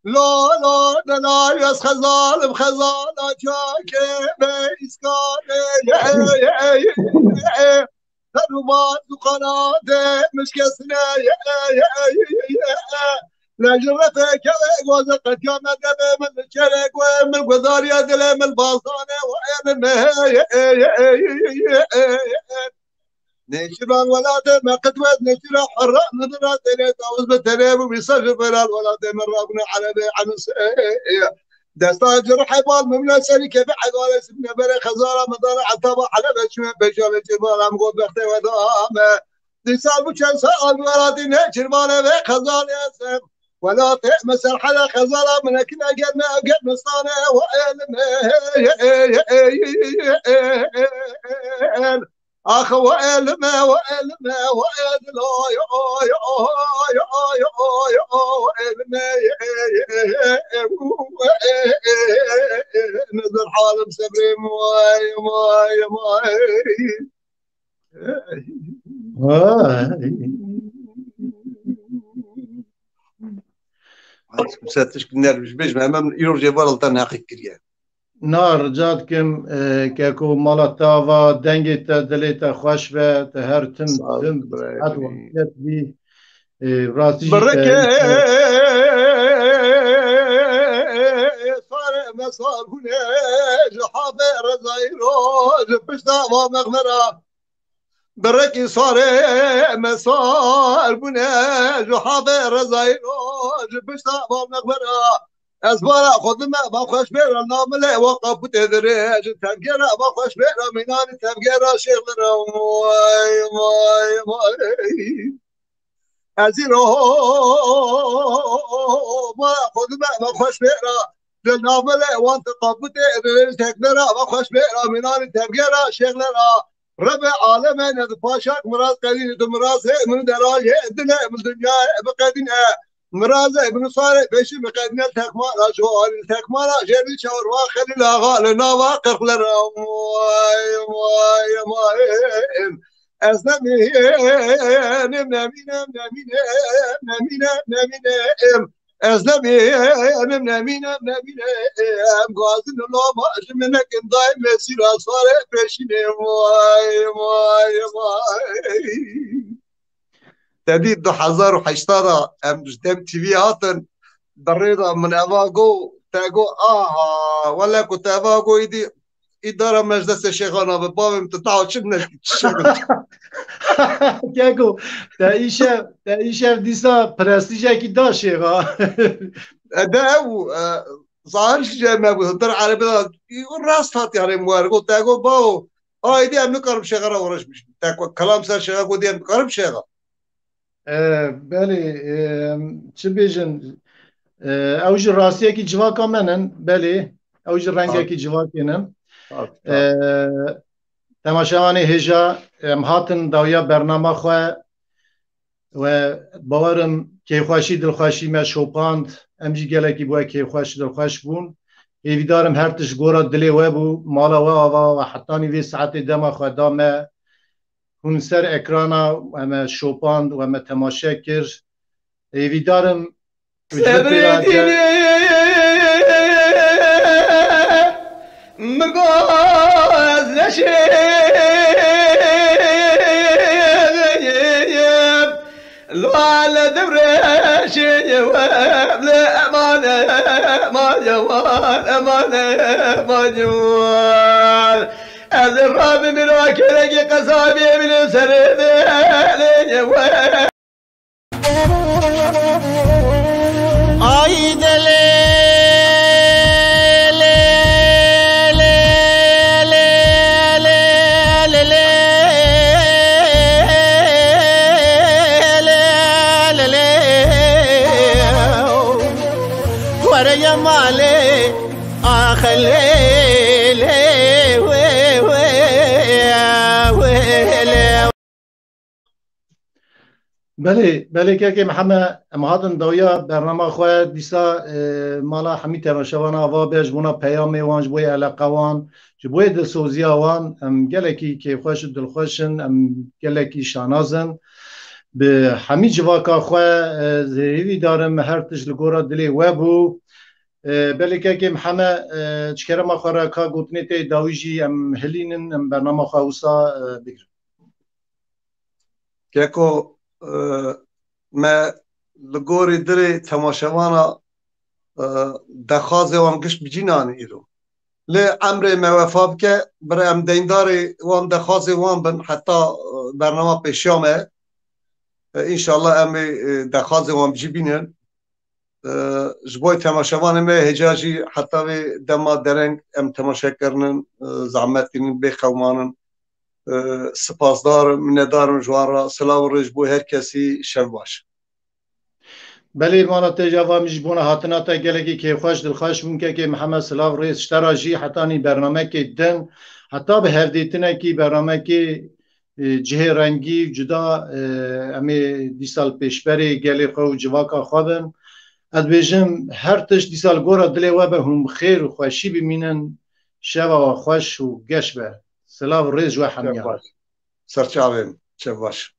لا يس خزال بخزال شاكي بيسكاني تروبان دقنات مشكسنا لا جرتك وزقت يا مدب من الشرق ومن القدار يا دلم الباصانة وين نشران ولا ما قدوت نشرا حراء نظرات إلى تعوز بالتنام وبيصرف إلى الولاد من ربنا على عن دستاجر حبال مملا شركة بعد ولا سبنا بلا خزارة مدار عطبة على بشوة جبال مقود بختي ودامة ديسال بوشان سال ولادي نشر مالا بخزار ياسم ولا مسر حدا خزارة من كنا قدنا قد مصانة وإلم أخ وإلم وإلم وإلم نزل حالم سبري مواي مواي مواي مساتش كنا مش بيجمع امام يرجع برا تناقي كريان نار جادكم كاكو مالتاوا دنگت دليت خوش به هر تم عدوانيت بي راسي بركة صار مسار هنا جحافة رزايروج بشتا ومغمرة بركة صار مسار هنا جحافة رزايروج بشتا ومغمرة أسبارا خدمة ما خوش بيرا نامله وقف تدريج تبقيرا ما خوش بيرا منان تبقيرا شغلنا مواي مواي مواي أزيرو ما خدمة ما خوش بيرا للنامله وانت قف تدريج تبقيرا ما خوش بيرا منان تبقيرا شغلنا ربع عالمنا نتفاشاك مراز قدين تمراز من دراج دنا من دنيا بقدينها مرازة ابن صالح بيشي مقدمة تكمالا جوال تكمالا جري شاور واخلي لاغا لنا واقف لنا مواي مواي مواي أسنمي نمنا مينا نمينا نمينا نمينا أسنمي نمنا مينا نمينا غازن الله ما أجمنك دايم مسير صالح بيشي مواي مواي مواي تديد دو حزار وحشتارا جدام تيفي هاتن دريدا من أفاقو تاقو ولا كنت أفاقو إيدي إدارة مجلس الشيخانة ببابم تتعود شبنا الشغل كاكو تا ديسا برستيجا كي دا شيخا داو ظاهرش جامع بهدر عربي يقول راس هات يعني موارقو تاقو باو إيدي أم نقرب شيخانة ورش مش تاقو كلام سر شيخا دي أم نقرب شيخا بله چه بیجن اوج راستیه کی جواکا منن بله اوج رنگه کی جواکینن تماشاوانی هجا هاتن داویا برنامه خو و باورم که خوشی دلخوشی ما شوپاند امجی گله کی بو که خوش دلخوش بون ایویدارم هر تش گورا دلی و بو مالا و آوا و حتی نوی ساعت دما خو دامه هون سر اکرانا و اما شوپاند و اما تماشا کر ایویدارم سبريتني مقاز نشيب لو على دبرش لا أمانة ما جوال أمانة ما جوال الراب من وكلك قصابي من سرد بله که محمد امهاتن دویا برنامه خواه دیسا مالا همی تماشاوان آوا بیش بونا پیام وان جبوی علاقه وان جبوی دلسوزی وان ام گلکی که خوش دلخوشن ام گلکی شانازن به همی جواکا خواه زهیوی دارم هر تش لگورا دلی وبو بله که محمد چکره ما خواه که گوتنی تی داویجی ام هلینن ام برنامه خواه وسا بگرم که ما لگوری دری تماشاوانا دخوازه وان گشت بجینان ایرو لی امر موفاب که برای ام دینداری وان دخوازه وان بن حتی برنامه پیشیامه انشالله ام دخوازه وان بجی بینن جبوی تماشاوان ما هجاجی حتی دما درنگ ام تماشا کردن زحمت کنن بخوامانن سپاسدار مندارم جوان را سلام و رج بو هر کسی شب باش بله مانا تجاوا مجبونه هاتنا تا گلگی که خوش دلخوش ممکنه که محمد سلاو رئیس شتراجی حتی نی برنامه که دن حتی به هر دیتنه که برنامه که جه رنگی جدا امی دیسال پیشبری گلی خو جواکا خوابن از بیشم هر تش دیسال گورا دلی و به هم خیر و خوشی بمینن شب و خوش و گش به سلاو رئیس و حمیار سرچاویم شب باش